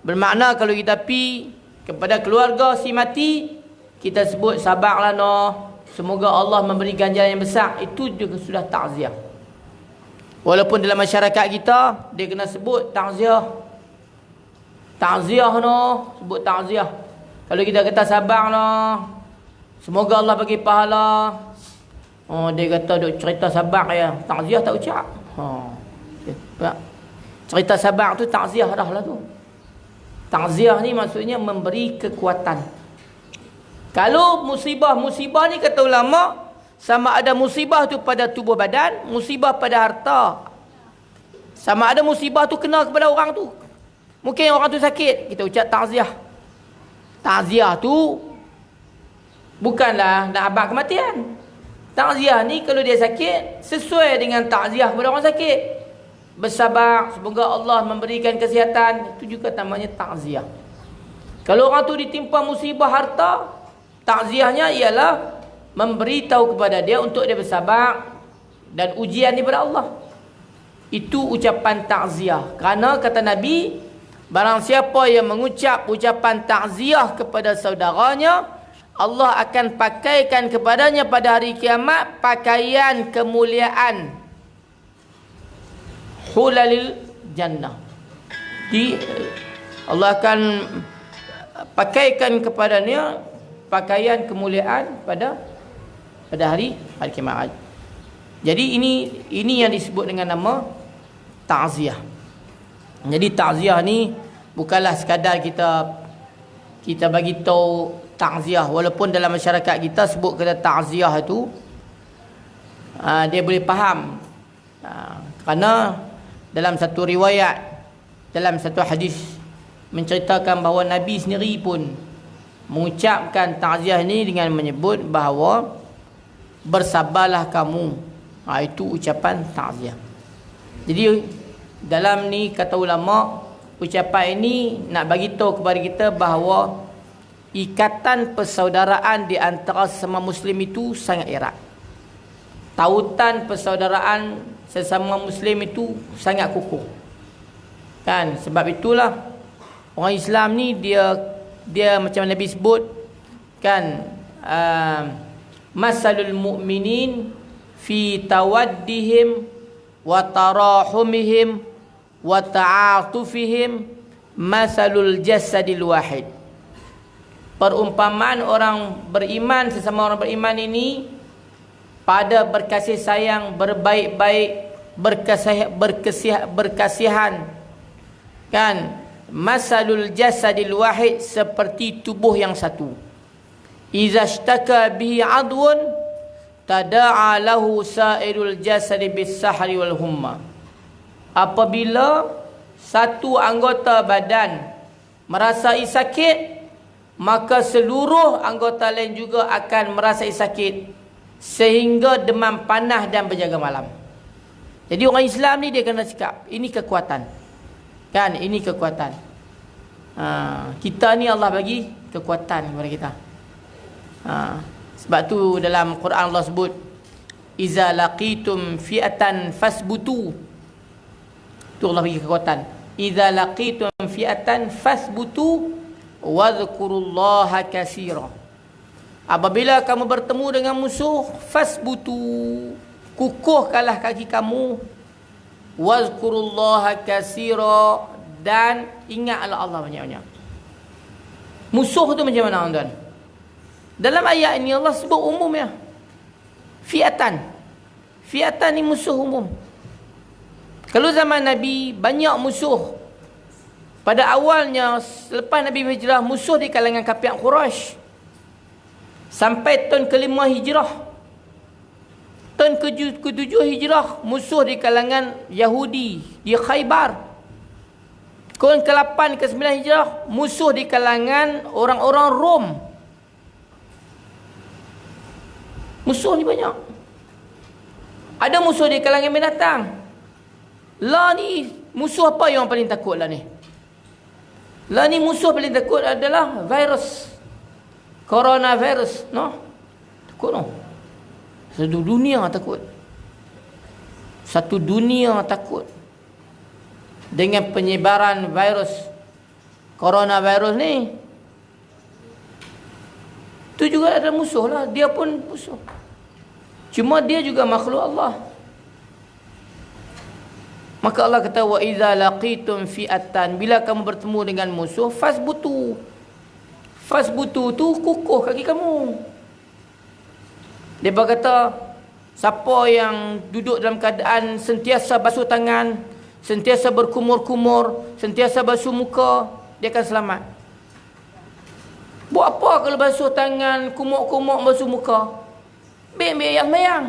Bermakna kalau kita pi kepada keluarga si mati, kita sebut sabarlah noh, semoga Allah memberi ganjaran yang besar. Itu juga sudah takziah. Walaupun dalam masyarakat kita dia kena sebut takziah. Takziah noh, sebut takziah. Kalau kita kata sabar noh, semoga Allah bagi pahala. Oh, dia kata duk cerita sabar ya. Takziah tak ucap. Cerita sabar tu takziah dah lah tu. Takziah ni maksudnya memberi kekuatan. Kalau musibah ni kata ulama, sama ada musibah tu pada tubuh badan, musibah pada harta. Sama ada musibah tu kena kepada orang tu. Mungkin orang tu sakit, kita ucap takziah. Takziah tu bukanlah nak abad kematian. Takziah ni kalau dia sakit, sesuai dengan takziah kepada orang sakit. Bersabar, semoga Allah memberikan kesihatan. Itu juga namanya takziah. Kalau orang tu ditimpa musibah harta, takziahnya ialah memberitahu kepada dia untuk dia bersabar dan ujian daripada Allah. Itu ucapan takziah. Kerana kata Nabi, barang siapa yang mengucap ucapan takziah kepada saudaranya, Allah akan pakaikan kepadanya pada hari kiamat pakaian kemuliaan, hulalil jannah. Allah akan pakaikan kepadanya pakaian kemuliaan pada hari kiamat. Jadi ini yang disebut dengan nama takziah. Jadi takziah ni bukanlah sekadar kita bagi tahu takziah, walaupun dalam masyarakat kita sebut kata takziah itu dia boleh faham. Kerana dalam satu riwayat, dalam satu hadis menceritakan bahawa Nabi sendiri pun mengucapkan takziah ini dengan menyebut bahawa bersabarlah kamu. Itu ucapan takziah. Jadi dalam ni kata ulama, ucapan ini nak bagi tahu kepada kita bahawa ikatan persaudaraan di antara sesama muslim itu sangat erat. Tautan persaudaraan sesama muslim itu sangat kukuh. Kan, sebab itulah orang Islam ni dia macam Nabi sebut kan, masalul mu'minin fi tawaddihim wa tarahumihim wa ta'atufihim masalul jasadil wahid. Perumpamaan orang beriman sesama orang beriman ini pada berkasih sayang, berbaik-baik, berkasihan. Kan? Masalul jasadil wahid, seperti tubuh yang satu. Iza ishtaka bihi adwun tada'a lahu sa'irul jasadi bis-sahri wal humma. Apabila satu anggota badan merasai sakit, maka seluruh anggota lain juga akan merasai sakit, sehingga demam panas dan berjaga malam. Jadi orang Islam ni dia kena cakap, ini kekuatan. Kan, ini kekuatan. Kita ni Allah bagi kekuatan kepada kita. Sebab tu dalam Quran Allah sebut, iza laqitum fi'atan fasbutu. Tu Allah bagi kekuatan. Iza laqitum fi'atan fasbutu wadhkurullaha katsira. Apabila kamu bertemu dengan musuh, fasbutu, kukuhkanlah kaki kamu, wadhkurullaha katsira, dan ingatlah Allah banyak-banyak. Musuh tu macam mana tuan? Dalam ayat ini Allah sebut umum ya. Fi'atan. Fi'atan ni musuh umum. Kalau zaman Nabi banyak musuh. Pada awalnya selepas Nabi hijrah, musuh di kalangan kafir Quraisy. Sampai tahun ke-5 hijrah. Tahun ke-7 hijrah, musuh di kalangan Yahudi di Khaybar. Tahun ke-8 ke-9 hijrah, musuh di kalangan orang-orang Rom. Musuh ni banyak. Ada musuh di kalangan binatang. Lah ni musuh apa yang paling takut lah ni? Lah ni musuh paling takut adalah virus. Coronavirus, no? Takut no? Satu dunia takut. Satu dunia takut. Dengan penyebaran virus coronavirus ni. Itu juga ada musuh lah. Dia pun musuh. Cuma dia juga makhluk Allah. Maka Allah kata, wa idza laqitum fi'atan, bila kamu bertemu dengan musuh, fasbutu. Fasbutu tu kukuh kaki kamu. Dia berkata, siapa yang duduk dalam keadaan sentiasa basuh tangan, sentiasa berkumur-kumur, sentiasa basuh muka, dia akan selamat. Buat apa kalau basuh tangan, kumur-kumur, basuh muka? Biar yang semayang.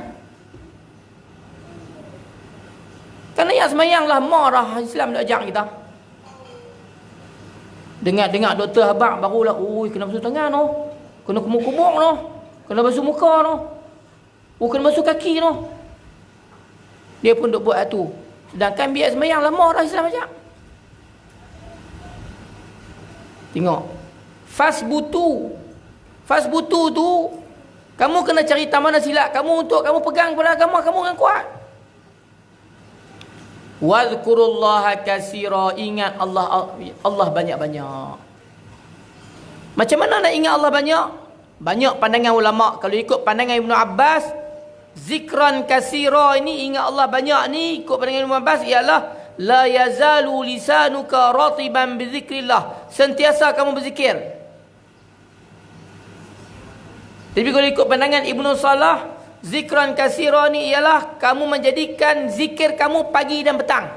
Kerana yang semayang lah marah Islam nak ajak kita. Dengar doktor habaq barulah, oi kena basuh tangan noh. Kena kumur-kumur noh. Kena basuh muka noh. Kena basuh kaki noh. Dia pun duk buat tu. Sedangkan biar semayang lah marah Islam ajak. Tengok. Fasbutu tu kamu kena cari mana silat kamu untuk kamu pegang pada agama kamu yang kuat. Wadhkurullaha katsira, ingat Allah banyak-banyak. Macam mana nak ingat Allah banyak? Banyak pandangan ulama. Kalau ikut pandangan Ibnu Abbas, zikran katsira ini ingat Allah banyak ni, ikut pandangan Ibnu Abbas ialah la yazalu lisanuka ratiban bizikrillah. Sentiasa kamu berzikir. Tapi kalau ikut pandangan Ibnu Salah, zikran katsira ni ialah kamu menjadikan zikir kamu pagi dan petang.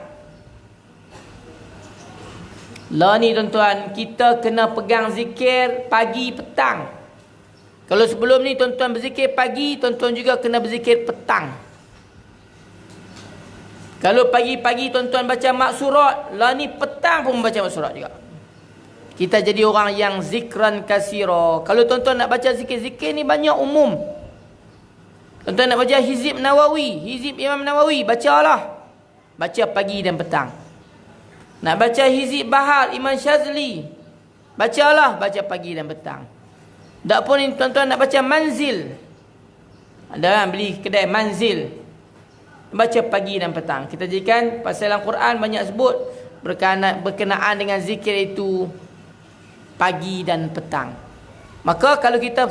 Lah ni tuan-tuan, kita kena pegang zikir pagi petang. Kalau sebelum ni tuan-tuan berzikir pagi, tuan-tuan juga kena berzikir petang. Kalau pagi-pagi tuan-tuan baca maksurat, lah ni petang pun baca maksurat juga. Kita jadi orang yang zikran katsira. Kalau tuan-tuan nak baca zikir-zikir ni banyak umum. Tuan-tuan nak baca Hizib Nawawi, Hizib Imam Nawawi, bacalah. Baca pagi dan petang. Nak baca Hizib Bahar Imam Syazli, bacalah, baca pagi dan petang. Tak pun tuan-tuan nak baca Manzil. Ada kan beli kedai Manzil. Baca pagi dan petang. Kita jadikan pasal Al-Quran banyak sebut berkenaan dengan zikir itu pagi dan petang. Maka kalau kita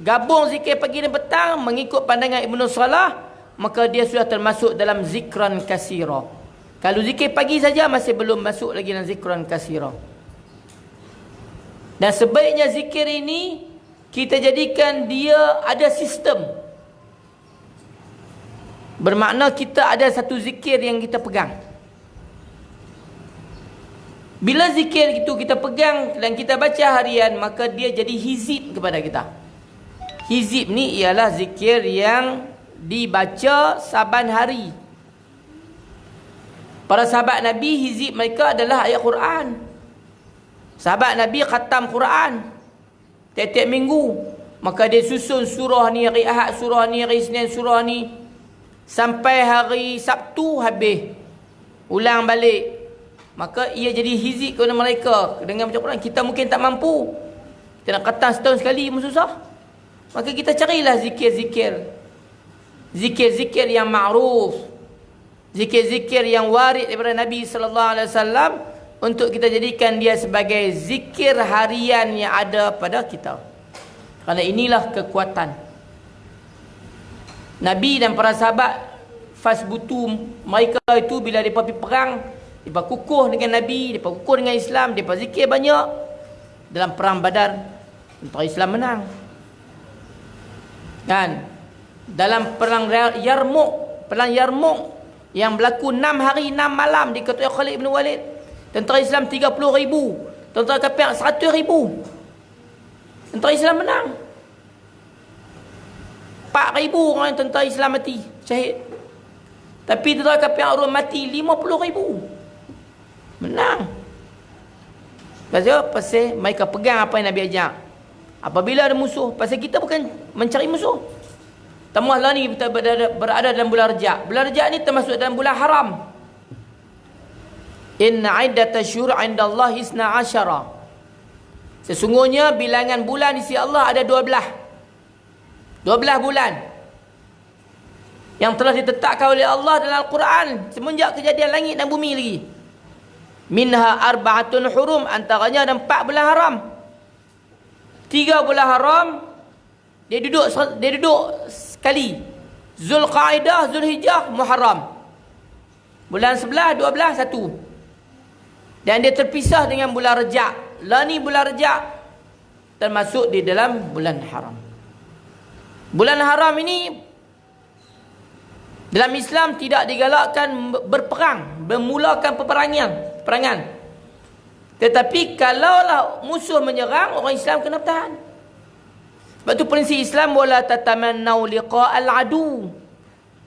gabung zikir pagi dan petang mengikut pandangan Ibnu Salah, maka dia sudah termasuk dalam zikran katsira. Kalau zikir pagi saja masih belum masuk lagi dalam zikran katsira. Dan sebaiknya zikir ini kita jadikan dia ada sistem. Bermakna kita ada satu zikir yang kita pegang. Bila zikir itu kita pegang dan kita baca harian, maka dia jadi hizib kepada kita. Hizib ni ialah zikir yang dibaca saban hari. Para sahabat Nabi, hizib mereka adalah ayat Quran. Sahabat Nabi khatam Quran tiap-tiap minggu. Maka dia susun surah ni hari Ahad, surah ni hari Isnin, surah ni sampai hari Sabtu habis. Ulang balik. Maka ia jadi hizik kepada mereka dengan baca Quran. Kita mungkin tak mampu. Kita nak khatam setahun sekali pun susah. Maka kita carilah zikir-zikir. Zikir-zikir yang ma'ruf. Zikir-zikir yang warid daripada Nabi sallallahu alaihi wasallam untuk kita jadikan dia sebagai zikir harian yang ada pada kita. Kerana inilah kekuatan. Nabi dan para sahabat fasbutu, mereka itu bila mereka pergi perang, mereka kukuh dengan Nabi, mereka kukuh dengan Islam, mereka zikir banyak. Dalam perang Badar, tentera Islam menang. Kan? Dalam perang Yarmouk yang berlaku 6 hari 6 malam diketuai Khalid bin Walid, tentera Islam 30,000, tentera kafir 100,000. Tentera Islam menang. 4,000 orang tentera Islam mati, syahid. Tapi tentera kafir orang mati 50,000. Menang. Pasal mereka pegang apa yang Nabi ajak. Apabila ada musuh, pasal kita bukan mencari musuh. Tambahlah ni kita berada dalam bulan Rajab. Bulan Rajab ni termasuk dalam bulan haram. Inna iddatash syuhur 'indallahi 12. Sesungguhnya bilangan bulan di sisi Allah ada 12. 12 bulan yang telah ditetapkan oleh Allah dalam Al-Quran semenjak kejadian langit dan bumi lagi. Minha arba'atun hurum, antaranya ada 4 bulan haram. 3 bulan haram dia duduk sekali. Zulqa'dah, Zulhijjah, Muharram. Bulan 11, 12, 1. Dan dia terpisah dengan bulan Rajab. Lah ni bulan Rajab termasuk di dalam bulan haram. Bulan haram ini dalam Islam tidak digalakkan berperang, bermulakan peperangan. Tetapi kalaulah musuh menyerang, orang Islam kena bertahan. Sebab tu prinsip Islam, wala tatamannau liqa'al adu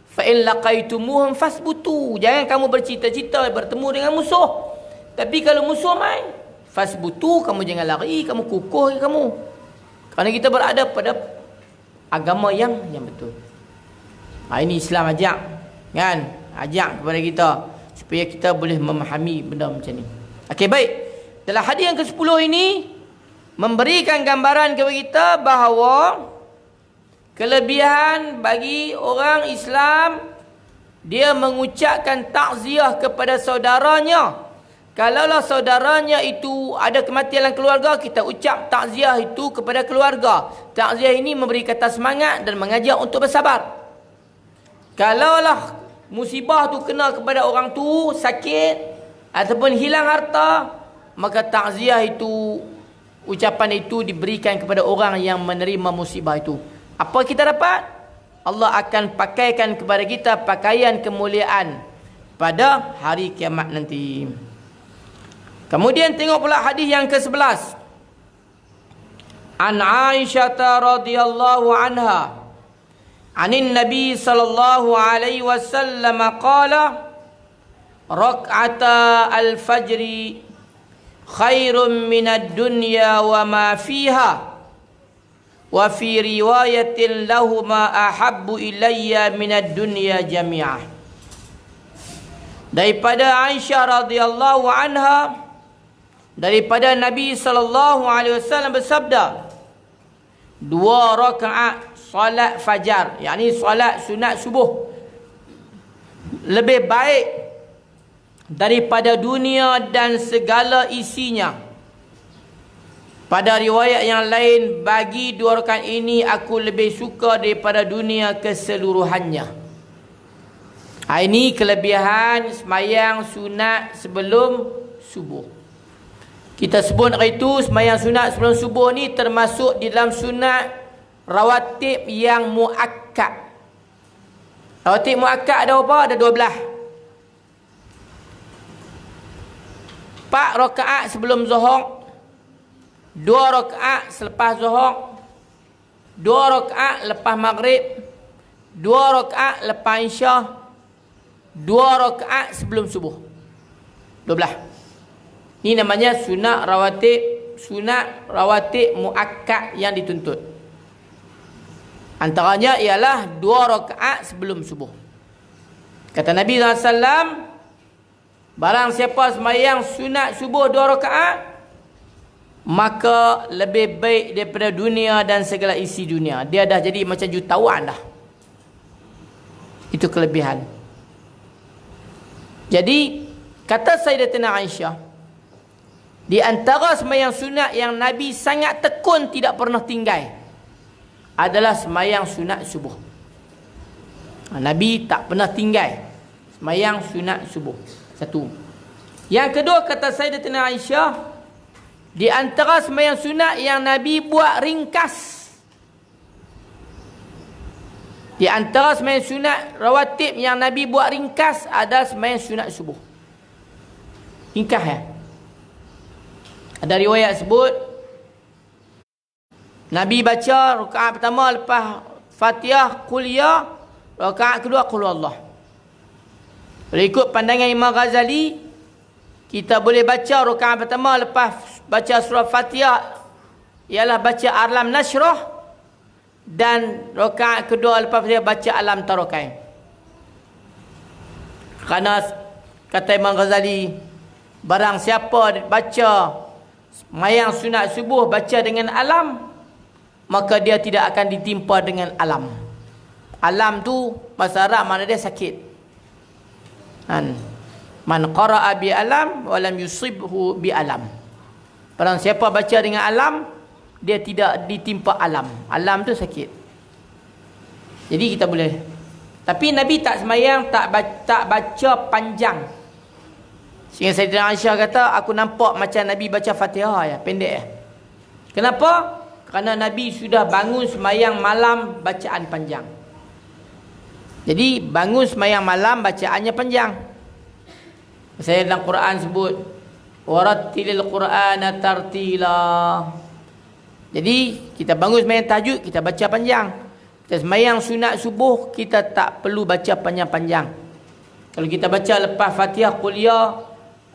fa in laqaitumuhum fasbutu. Jangan kamu bercita-cita bertemu dengan musuh. Tapi kalau musuh main, fasbutu, kamu jangan lari, kamu kukuh kamu. Kerana kita berada pada agama yang betul. Ini Islam ajak, kan? Ajak kepada kita supaya kita boleh memahami benda macam ni. Okey, baik. Dalam hadis yang ke-10 ini memberikan gambaran kepada kita bahawa kelebihan bagi orang Islam dia mengucapkan takziah kepada saudaranya. Kalaulah saudaranya itu ada kematian dalam keluarga, kita ucap takziah itu kepada keluarga. Takziah ini memberi kata semangat dan mengajak untuk bersabar. Kalaulah musibah tu kena kepada orang tu, sakit ataupun hilang harta, maka takziah itu, ucapan itu diberikan kepada orang yang menerima musibah itu. Apa kita dapat? Allah akan pakaikan kepada kita pakaian kemuliaan pada hari kiamat nanti. Kemudian tengok pula hadis yang ke-11. An Aisyah radhiyallahu anha, anin Nabi sallallahu alaihi wasallam qala, rak'ata al-fajri khairun minad dunya wa ma fiha. Wa fi riwayatin lahuma ahabbu ilayya minad dunya jami'ah. Daripada Aisyah radhiyallahu anha, daripada Nabi sallallahu alaihi wasallam bersabda, 2 rakaat solat fajar, yakni solat sunat subuh, lebih baik daripada dunia dan segala isinya. Pada riwayat yang lain, bagi 2 rakaat ini aku lebih suka daripada dunia keseluruhannya. Ini kelebihan sembahyang sunat sebelum subuh. Kita sebut hari itu sembahyang sunat sebelum subuh ni termasuk di dalam sunat rawatib yang muakkad. Rawatib muakkad ada berapa? Ada 12. 4 rakaat sebelum zuhur, 2 rakaat selepas zuhur, 2 rakaat lepas maghrib, 2 rakaat lepas isya, 2 rakaat sebelum subuh. 12. Ini namanya sunat rawatib muakkad yang dituntut. Antaranya ialah 2 rakaat sebelum subuh. Kata Nabi SAW, barang siapa sembahyang sunat subuh 2 rakaat, maka lebih baik daripada dunia dan segala isi dunia. Dia dah jadi macam jutawan dah. Itu kelebihan. Jadi kata Sayyidatina Aisyah, di antara sembahyang sunat yang Nabi sangat tekun tidak pernah tinggal adalah sembahyang sunat subuh. Nabi tak pernah tinggal sembahyang sunat subuh. Satu. Yang kedua, kata Sayyidatina Aisyah, di antara sembahyang sunat yang Nabi buat ringkas, di antara sembahyang sunat rawatib yang Nabi buat ringkas adalah sembahyang sunat subuh. Ringkas ya. Ada riwayat sebut Nabi baca rakaat pertama lepas Fatihah qul ya, rakaat kedua qul Allah. Kalau ikut pandangan Imam Ghazali, kita boleh baca rakaat pertama lepas baca surah Fatihah ialah baca Alam Nashrah, dan rakaat kedua lepas Fatihah baca Alam Tarakai. Kerana kata Imam Ghazali, barang siapa baca sembahyang sunat subuh baca dengan alam, maka dia tidak akan ditimpa dengan alam. Alam tu bahasa Arab makna dia sakit. Man qara'a bi alam wa lam yusibhu bi alam. Barang siapa baca dengan alam, dia tidak ditimpa alam. Alam tu sakit. Jadi kita boleh. Tapi Nabi tak sembahyang, tak baca panjang. Sehingga Sayyidatina Aisyah kata, aku nampak macam Nabi baca Fatihah ya, pendek ya. Kenapa? Kerana Nabi sudah bangun sembahyang malam bacaan panjang. Jadi bangun sembahyang malam bacaannya panjang. Saya dalam Quran sebut warattilil Qur'ana tartila. Jadi kita bangun sembahyang tahajud, kita baca panjang. Kita sembahyang sunat subuh, kita tak perlu baca panjang-panjang. Kalau kita baca lepas Fatihah qul ya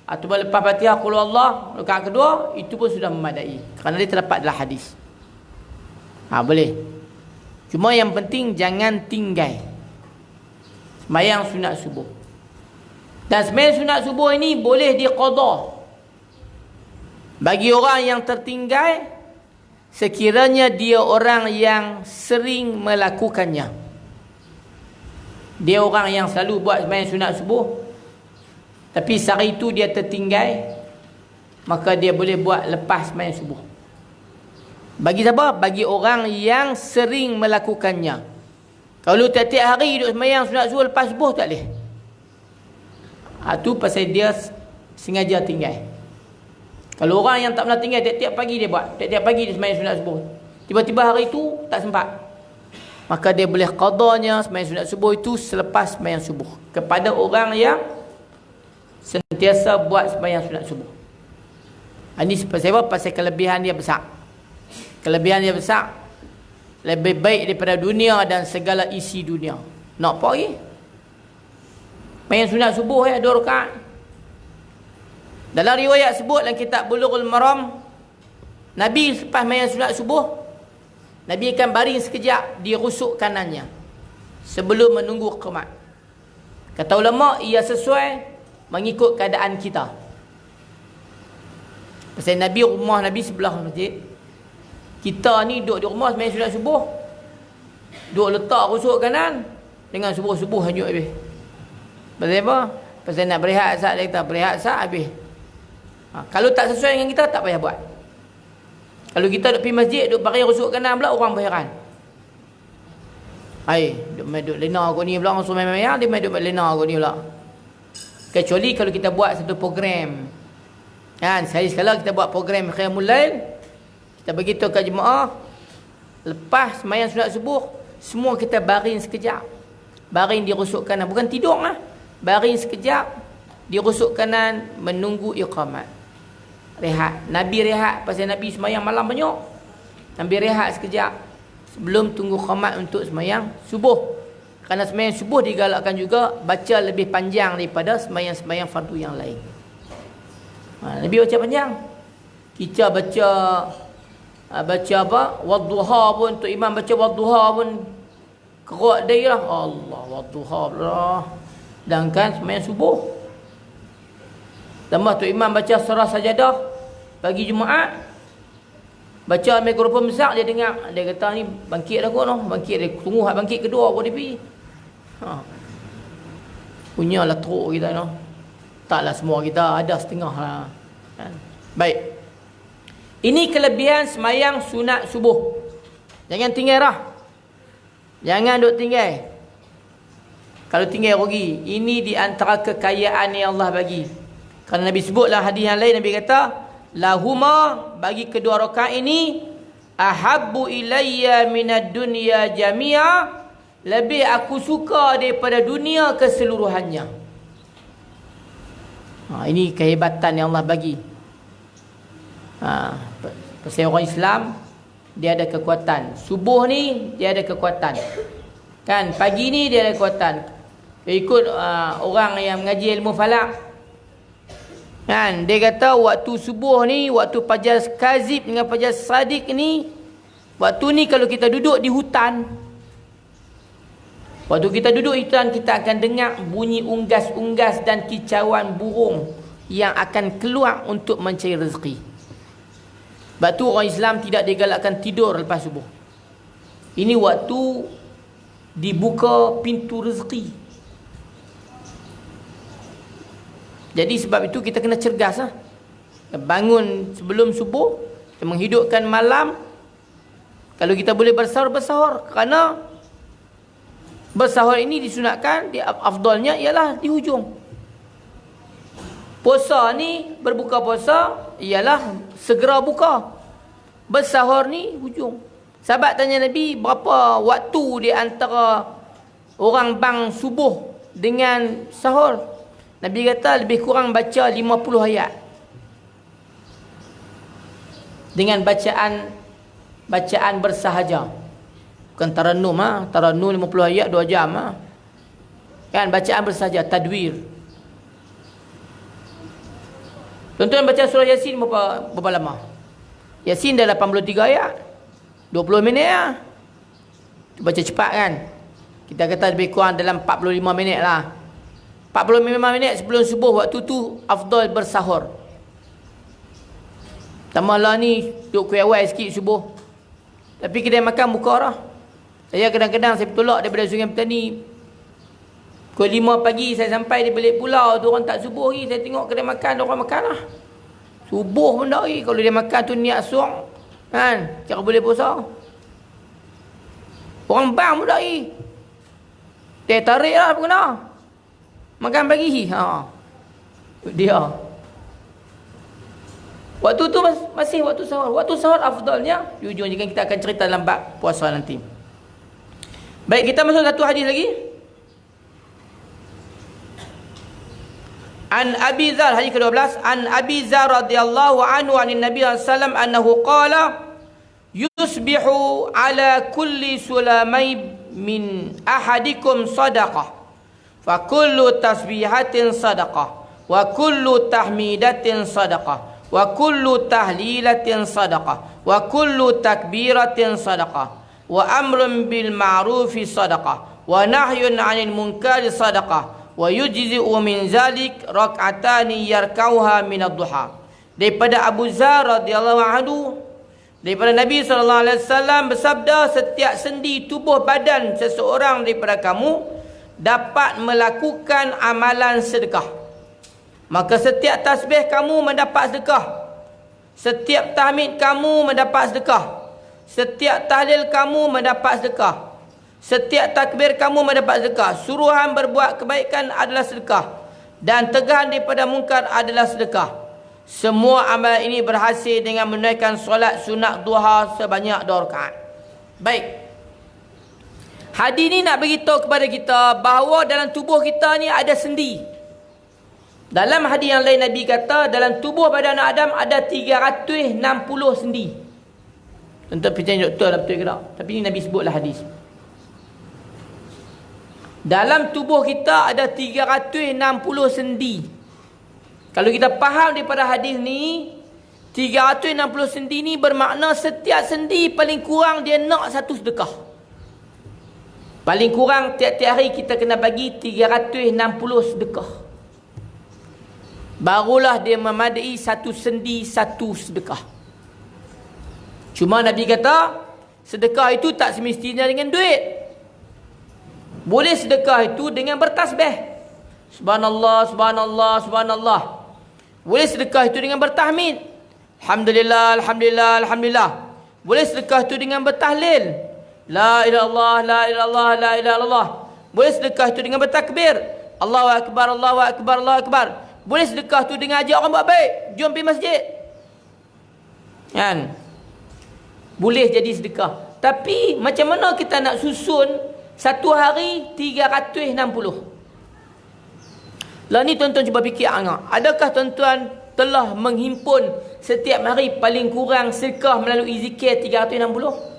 atau lepas Fatihah qul Allah, rakaat kedua itu pun sudah memadai kerana dia terdapat dalam hadis. Boleh. Cuma yang penting jangan tinggal sembahyang sunat subuh. Dan sembahyang sunat subuh ini boleh diqada bagi orang yang tertinggal sekiranya dia orang yang sering melakukannya. Dia orang yang selalu buat sembahyang sunat subuh, tapi sehari itu dia tertinggal, maka dia boleh buat lepas sembahyang subuh. Bagi siapa? Bagi orang yang sering melakukannya. Kalau tiap-tiap hari duduk sembahyang sunat subuh lepas subuh, tak boleh. Itu pasal dia sengaja tinggal. Kalau orang yang tak pernah tinggal, tiap-tiap pagi dia buat, tiap-tiap pagi dia sembahyang sunat subuh, tiba-tiba hari itu tak sempat, maka dia boleh qadanya sembahyang sunat subuh itu selepas sembahyang subuh kepada orang yang sentiasa buat sembahyang sunat subuh. Ini pasal apa? Pasal kelebihan dia besar. Kelebihan dia besar, lebih baik daripada dunia dan segala isi dunia. Nak apa lagi? Sembahyang sunat subuh 2 rakaat. Dalam riwayat sebut dalam kitab Bulughul Maram, Nabi selepas sembahyang sunat subuh, Nabi akan baring sekejap di rusuk kanannya sebelum menunggu qamat. Kata ulama, ia sesuai mengikut keadaan kita. Pasal Nabi, rumah Nabi sebelah masjid. Kita ni duduk di rumah sembahyang sunat subuh, duduk letak rusuk kanan dengan subuh-subuh hanyut habis. Pasal apa? Pasal nak berehat saat dia kata berehat saat habis. Kalau tak sesuai dengan kita, tak payah buat. Kalau kita duduk pergi masjid, duduk baring rusuk kanan pula, orang berheran. Duduk lena aku ni pula, orang suruh main-main, dia main duduk lena aku ni pula. Kecuali kalau kita buat satu program. Sekali sekala kita buat program Qiyamul Lail, kita beritahu kat jemaah, lepas sembahyang sunat subuh, semua kita baring sekejap. Baring di rusuk kanan, bukan tidur lah. Baring sekejap di rusuk kanan menunggu iqamat. Rehat. Nabi rehat pasal Nabi sembahyang malam banyak. Nabi rehat sekejap sebelum tunggu qamat untuk sembahyang subuh. Kerana sembahyang subuh digalakkan juga baca lebih panjang daripada sembahyang-sembahyang fardu yang lain. Nabi baca panjang. Kita baca apa? Wadduha pun, untuk imam baca wadduha pun Kerak daerah Allah wadduha Allah. Sedangkan sembahyang subuh. Tambah tu imam baca surah sajadah pagi Jumaat. Baca mikrofon besar dia dengar. Dia kata ni bangkit dah kot noh. Bangkit dia. Tunggu hak bangkit kedua pun dia pergi. Punyalah teruk kita noh. Taklah semua kita, ada setengah lah. Baik. Ini kelebihan semayang sunat subuh. Jangan tinggal lah. Jangan duk tinggal. Kalau tinggal rugi. Ini di antara kekayaan yang Allah bagi. Kerana Nabi sebutlah hadis yang lain, Nabi kata, lahuma, bagi kedua rakaat ini, ahabbu ilayya minad dunya jami'a, lebih aku suka daripada dunia keseluruhannya. Ini kehebatan yang Allah bagi. Pasal orang Islam, dia ada kekuatan. Subuh ni dia ada kekuatan. Kan, pagi ni dia ada kekuatan. Ikut orang yang mengaji ilmu falak. Kan, dia kata waktu subuh ni, waktu fajar kazib dengan fajar sadiq ni, waktu ni kalau kita duduk di hutan, waktu kita duduk di hutan, kita akan dengar bunyi unggas-unggas dan kicauan burung yang akan keluar untuk mencari rezeki. Sebab tu orang Islam tidak digalakkan tidur lepas subuh. Ini waktu dibuka pintu rezeki. Jadi sebab itu kita kena cergas lah. Bangun sebelum subuh, kita menghidupkan malam. Kalau kita boleh bersahur. Kerana bersahur ini disunatkan, afdalnya ialah di hujung. Puasa ni, berbuka puasa ialah segera buka. Bersahur ni hujung. Sahabat tanya Nabi, berapa waktu di antara orang bang subuh dengan sahur? Nabi kata lebih kurang baca 50 ayat. Dengan bacaan bersahaja. Bukan taranum taranum 50 ayat 2 jam Kan, bacaan bersahaja, tadwir. Tuan-tuan baca surah Yasin berapa lama? Yasin dah 83 ayat. 20 minit lah. Baca cepat kan? Kita kata lebih kurang dalam 45 minit lah. 45 minit sebelum subuh, waktu tu afdal bersahur. Tambahlah ni duk kuih awal sikit subuh. Tapi kedai makan buka lah. Saya kadang-kadang saya bertolak daripada Sungai Petani. Pukul 5 pagi saya sampai di balik pulau tu, orang tak subuh lagi. Saya tengok kedai makan, orang makan lah. Subuh pun tak lagi. Kalau dia makan tu niat suang, kan, cara boleh puasa. Orang bang pun tak lagi. Dia tarik lah apa kena. Makan pagi. Dia. Waktu tu masih waktu sahur. Waktu sahur afdalnya di ujung. Jika kita akan cerita dalam bab puasa nanti. Baik, kita masuk satu hadis lagi. An Abi Dzar, hadis ke-12. An Abi Dzar radhiyallahu anhu anin Nabi sallallahu alaihi wasallam annahu qala yusbihu ala kulli sulamai min ahadikum sadaqah fa kullu tasbihatin sadaqah wa kullu tahmidatin sadaqah wa kullu tahlilatin sadaqah wa kullu takbiratin sadaqah wa amrun bil ma'rufi sadaqah wa nahyun 'anil munkari sadaqah wa yujzi'u min zalik rak'atani yarkauha min ad-duha. Daripada Abu Dzar radhiyallahu anhu, daripada Nabi sallallahu alaihi wasallam bersabda, setiap sendi tubuh badan seseorang daripada kamu dapat melakukan amalan sedekah, maka setiap tasbih kamu mendapat sedekah, setiap tahmid kamu mendapat sedekah, setiap tahlil kamu mendapat sedekah, setiap takbir kamu mendapat sedekah, suruhan berbuat kebaikan adalah sedekah, dan tegahan daripada mungkar adalah sedekah. Semua amal ini berhasil dengan menunaikan solat sunat duha sebanyak 2 rakaat. Baik. Hadis ni nak beritahu kepada kita bahawa dalam tubuh kita ni ada sendi. Dalam hadis yang lain Nabi kata dalam tubuh badan Adam ada 360 sendi. Tentu percaya doktor lah betul ke tak? Tapi ni Nabi sebutlah hadis. Dalam tubuh kita ada 360 sendi. Kalau kita faham daripada hadis ni, 360 sendi ni bermakna setiap sendi paling kurang dia nak satu sedekah. Paling kurang tiap-tiap hari kita kena bagi 360 sedekah. Barulah dia memadai satu sendi satu sedekah. Cuma Nabi kata, sedekah itu tak semestinya dengan duit. Boleh sedekah itu dengan bertasbih. Subhanallah, subhanallah, subhanallah. Boleh sedekah itu dengan bertahmid. Alhamdulillah, alhamdulillah, alhamdulillah. Boleh sedekah itu dengan bertahlil. La ilaha illallah, la ilaha illallah, la ilaha illallah. Boleh sedekah itu dengan bertakbir. Allahu akbar, Allahu akbar, Allahu akbar. Boleh sedekah itu dengan ajak orang buat baik. Jom pergi masjid. Kan? Boleh jadi sedekah. Tapi macam mana kita nak susun satu hari 360? Lah ni tuan-tuan cuba fikir angah. Adakah tuan-tuan telah menghimpun setiap hari paling kurang sedekah melalui zikir 360?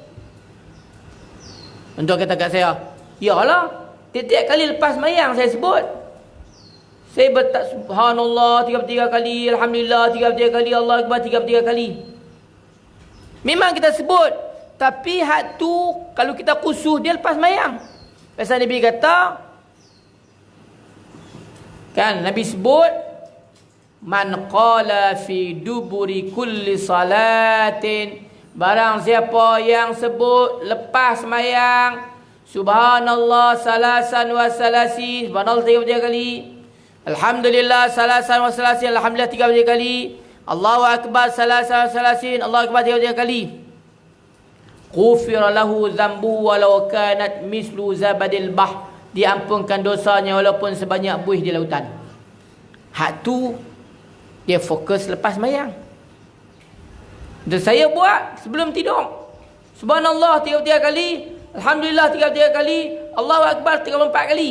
Tuan-tuan kata kat saya, yalah, tiap-tiap kali lepas mayang saya sebut. Saya subhanallah 33 kali, alhamdulillah 33 kali, Allah akbar 33 kali. Memang kita sebut, tapi hak tu kalau kita khusus dia lepas mayang. Pasal Nabi kata, kan Nabi sebut, man qala fi duburi kulli salatin, barang siapa yang sebut lepas mayang subhanallah salasan wa salasin, subhanallah 33 kali, alhamdulillah salasan wa salasin, alhamdulillah 33 kali, Allahu akbar salasan wa salasin, Allahu akbar 33 kali, ghufira lahu dhanbu walau kanat mislu zabadil bahr, diampunkan dosanya walaupun sebanyak buih di lautan. Hak tu dia fokus lepas mayang. Dan saya buat sebelum tidur. Subhanallah 33 kali, alhamdulillah 33 kali, Allahu akbar 34 kali.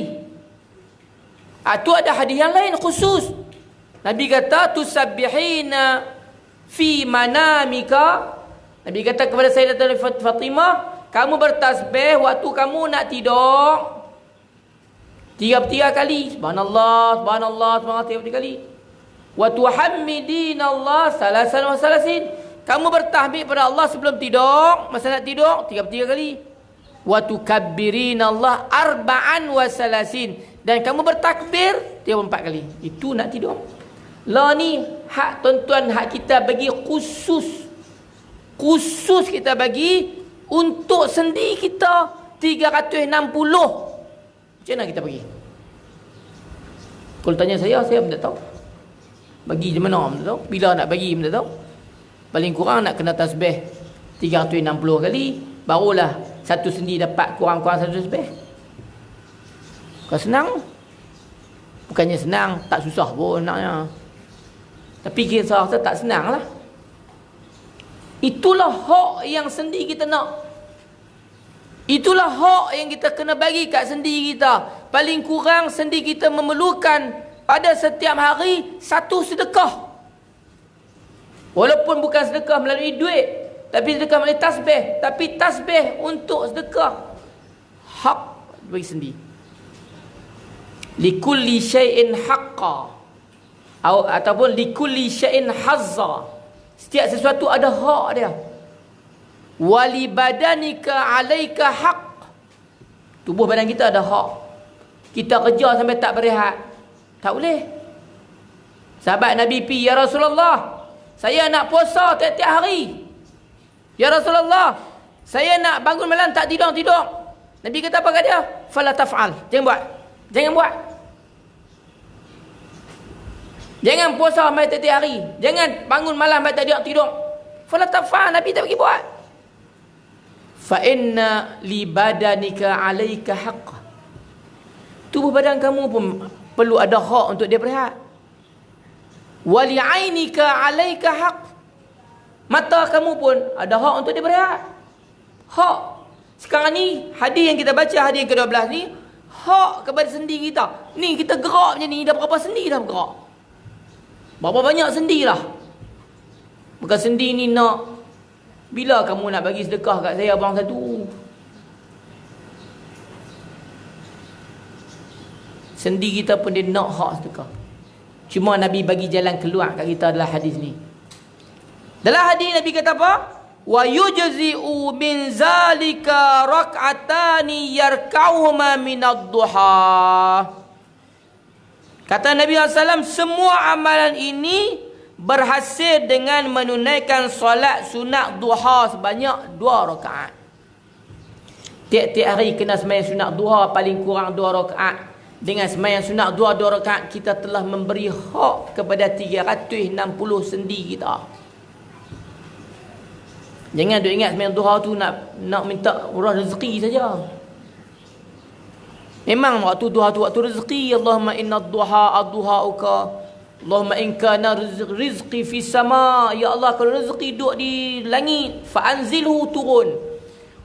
Tu ada hadis yang lain khusus. Nabi kata tusabbihina fi manamika. Nabi kata kepada Sayyidatina Fatimah, kamu bertasbih waktu kamu nak tidur 33 kali. Subhanallah, subhanallah, subhanallah 33 kali. Wa tuhammidina Allah salasan wa salasin. Kamu bertahmid pada Allah sebelum tidur, masa nak tidur 33 kali. Wa tukabbirina Allah arba'an wa salasin. Dan kamu bertakbir 34 kali. Itu nak tidur. Lah ni hak tuan-tuan, hak kita bagi khusus. Khusus kita bagi untuk sendi kita 360. Macam mana kita bagi? Kalau tanya saya pun tak tahu. Bagi je mana pun tak tahu. Bila nak bagi pun tak tahu. Paling kurang nak kena tasbih 360 kali. Barulah satu sendi dapat kurang-kurang satu tasbih. Kalau senang, bukannya senang, tak susah pun naknya. Tapi kisah saya tak senang lah. Itulah hak yang sendi kita nak. Itulah hak yang kita kena bagi kat sendi kita. Paling kurang sendi kita memerlukan pada setiap hari satu sedekah. Walaupun bukan sedekah melalui duit, tapi sedekah melalui tasbih. Tapi tasbih untuk sedekah. Hak bagi sendi. Likulli syai'in haqqa. Ataupun likulli syai'in hazza. Setiap sesuatu ada hak dia. Wali badanika alaika haq. Tubuh badan kita ada hak. Kita kerja sampai tak berehat, tak boleh. Sahabat Nabi pi, ya Rasulullah, saya nak puasa tiap-tiap hari. Ya Rasulullah, saya nak bangun malam tak tidur-tidur. Nabi kata apa kat dia? Fala taf'al. Jangan buat. Jangan buat. Jangan puasa sampai tiap-tiap hari. Jangan bangun malam sampai tak tidur-tidur. Fala taf'al. Nabi tak bagi buat. Fa inna li badanika alaika haqq. Tubuh badan kamu pun perlu ada hak untuk dia berehat. Wa li ainika alaika haqq. Mata kamu pun ada hak untuk dia berehat. Hak. Sekarang ni hadis yang kita baca, hadis yang ke-12 ni, hak kepada sendi kita. Ni kita gerak macam ni, dah berapa sendi dah bergerak. Berapa banyak sendi lah. Bukan sendi ni nak, bila kamu nak bagi sedekah kat saya abang satu? Sendi kita pun dia nak hak sedekah. Cuma Nabi bagi jalan keluar kat kita adalah hadis ni. Dalam hadis Nabi kata apa? wa yujzi'u min zalika rak'atani yarka'uhuma minad duha. Kata Nabi SAW, semua amalan ini berhasil dengan menunaikan solat sunat duha sebanyak 2 rakaat. Tiap-tiap hari kena sembahyang sunat duha paling kurang 2 rakaat. Dengan sembahyang sunat 2 rakaat, kita telah memberi hak kepada 360 sendi kita. Jangan duk ingat sembahyang duha tu nak minta murah rezeki saja. Memang waktu duha tu waktu rezeki. Allahumma inna duha ad-duhauka. Allahumma in kana rizqi fi sama. Ya Allah, kalau rezeki duduk di langit, fa'anzilhu, turun.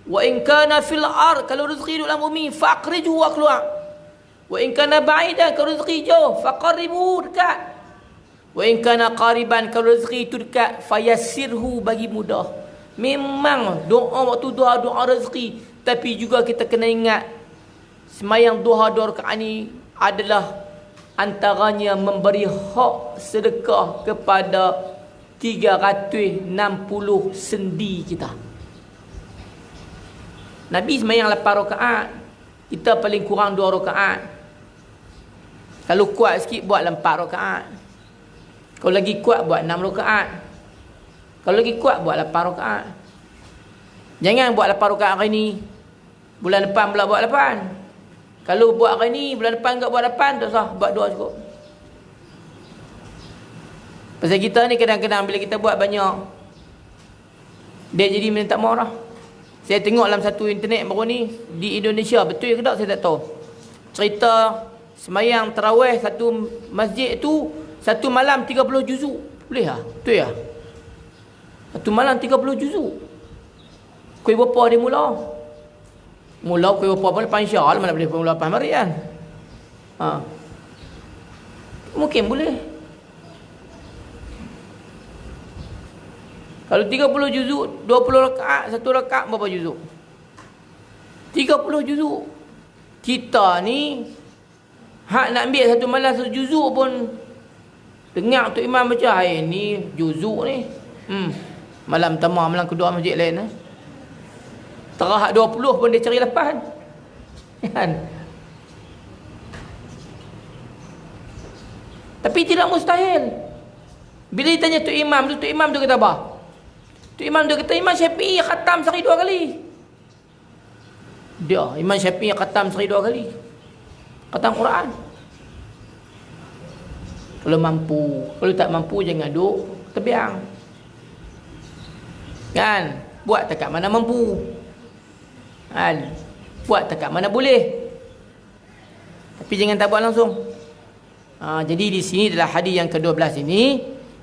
Wa in kana fil ard, kalau rezeki duduk dalam bumi, fa'aqrijhu, wa keluar. Wa in kana ba'idan, kalau rezeki jauh, faqarribuhu, dekat. Wa in kana qariban, kalau rezeki itu dekat, fayassirhu, bagi mudah. Memang doa waktu duha, doa rezeki. Tapi juga kita kena ingat, semayang duha 2 rakaat ni adalah antaranya memberi hak sedekah kepada 360 sendi kita. Nabi semayang 8 rakaat, kita paling kurang 2 rakaat. Kalau kuat sikit buat 4 rakaat. Kalau lagi kuat buat 6 rakaat. Kalau lagi kuat buat 8 rakaat. Jangan buat 8 rakaat hari ni, bulan depan pula buat 8. Kalau buat hari ni, bulan depan enggak buat 8, tak usah, buat 2 cukup. Pasal kita ni kadang-kadang bila kita buat banyak, dia jadi minta marah. Saya tengok dalam satu internet baru ni, di Indonesia, betul ke tak saya tak tahu. Cerita semayang tarawih satu masjid tu, satu malam 30 juzuk. Boleh tak? Betul ya? Satu malam 30 juzuk. Kuih berapa dia mula? Mula kuih berapa pun lepas insya Allah, mana boleh mula lepas mari kan? Mungkin boleh. Kalau 30 juzuk, 20 rakaat, satu rakaat berapa juzuk? 30 juzuk. Kita ni hak nak ambil satu malam satu juzuk pun dengar Tok Imam baca, ni juzuk ni. Malam pertama, malam kedua masjid lain. Terah 20 pun dia cari lapan. Kan? Tapi tidak mustahil. Bila ditanya Tok Imam tu kata apa? Tok Imam tu kata, Imam Syafi'i khatam sehari 2 kali. Dia, Imam Syafi'i khatam sehari 2 kali. Khatam Quran. Kalau mampu. Kalau tak mampu, jangan duduk terbiang. Kan? Buat tak kat mana mampu. Kan? Buat tak kat mana boleh. Tapi jangan tak buat langsung. Jadi di sini adalah hadis yang ke-12 ini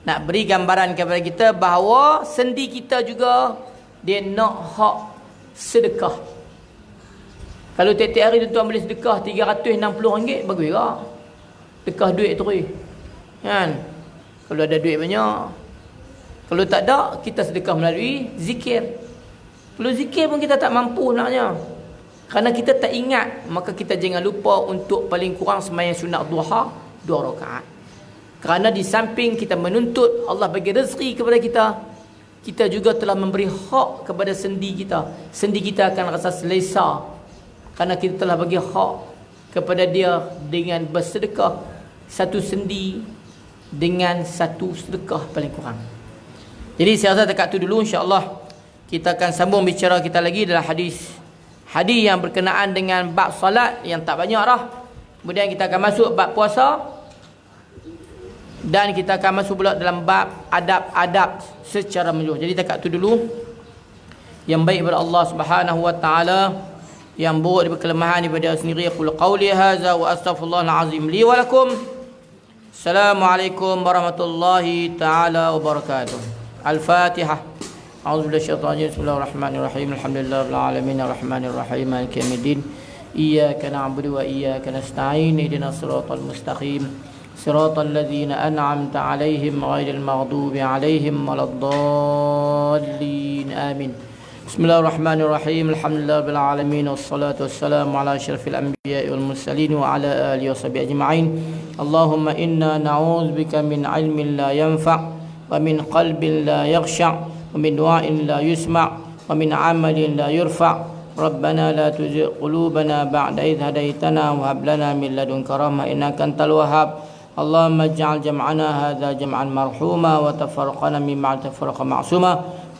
nak beri gambaran kepada kita bahawa sendi kita juga dia nak hak sedekah. Kalau tiap-tiap hari tuan boleh sedekah RM360, bagus tak? Sedekah duit terus. Kan? Kalau ada duit banyak. Kalau tak ada, kita sedekah melalui zikir. Kalau zikir pun kita tak mampu naknya. Kerana kita tak ingat, maka kita jangan lupa untuk paling kurang sembahyang sunat duha 2 rakaat. Kerana di samping kita menuntut Allah bagi rezeki kepada kita, kita juga telah memberi hak kepada sendi kita. Sendi kita akan rasa selesa kerana kita telah bagi hak kepada dia dengan bersedekah satu sendi dengan satu sedekah paling kurang. Jadi saya rasa dekat tu dulu, insya-Allah kita akan sambung bicara kita lagi dalam hadis yang berkenaan dengan bab salat yang tak banyak dah. Kemudian kita akan masuk bab puasa dan kita akan masuk pula dalam bab adab-adab secara menyeluruh. Jadi dekat tu dulu. Yang baik daripada Allah Subhanahu wa taala, yang buruk daripada kelemahan daripada sendiri. Aqulu qawli hadza wa astaghfirullahal azim li wa lakum. Assalamualaikum warahmatullahi taala wabarakatuh. Al-Fatihah. A'udzu billahi minasyaitonir rajim. Bismillahirrahmanirrahim. Alhamdulillahil alamin arrahmanir rahim maliki yaumiddin. Iyyaka na'budu wa iyyaka nasta'in. Ihdinas siratal mustaqim. Siratal ladzina an'amta 'alaihim ghairil maghdubi 'alaihim waladdallin. Amin. Bismillahirrahmanirrahim. Alhamdulillahil alamin wassalatu wassalamu ala asyrafil anbiya'i wal mursalin wa ala alihi washabihi ajma'in. Allahumma inna na'udzubika min 'ilmin la yanfa' wa min qalbin la yakhsha' ومن دعاء لا يسمع ومن عمل لا يرفع ربنا لا تزغ قلوبنا بعد إذ هديتنا وهب لنا من لدنك رحمة إنك أنت الوهاب اللهم اجعل جمعنا هذا جمعا مرحوما وتفرقنا من بعد تفرقا معصوما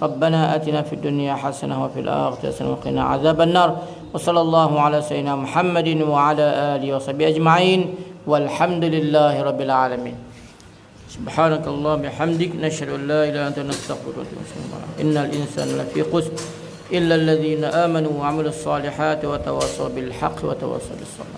ربنا آتنا في الدنيا حسنة وفي الآخرة حسنة وقنا عذاب النار وصلى الله على سيدنا محمد وعلى آله وصحبه أجمعين والحمد لله رب العالمين سبحانك اللهم بحمدك نشهد أن لا إله إلا أنت نستغفرك ونتوب إليك إن الإنسان لفي خسر إلا الذين آمنوا وعملوا الصالحات وتواصوا بالحق وتواصوا بالصبر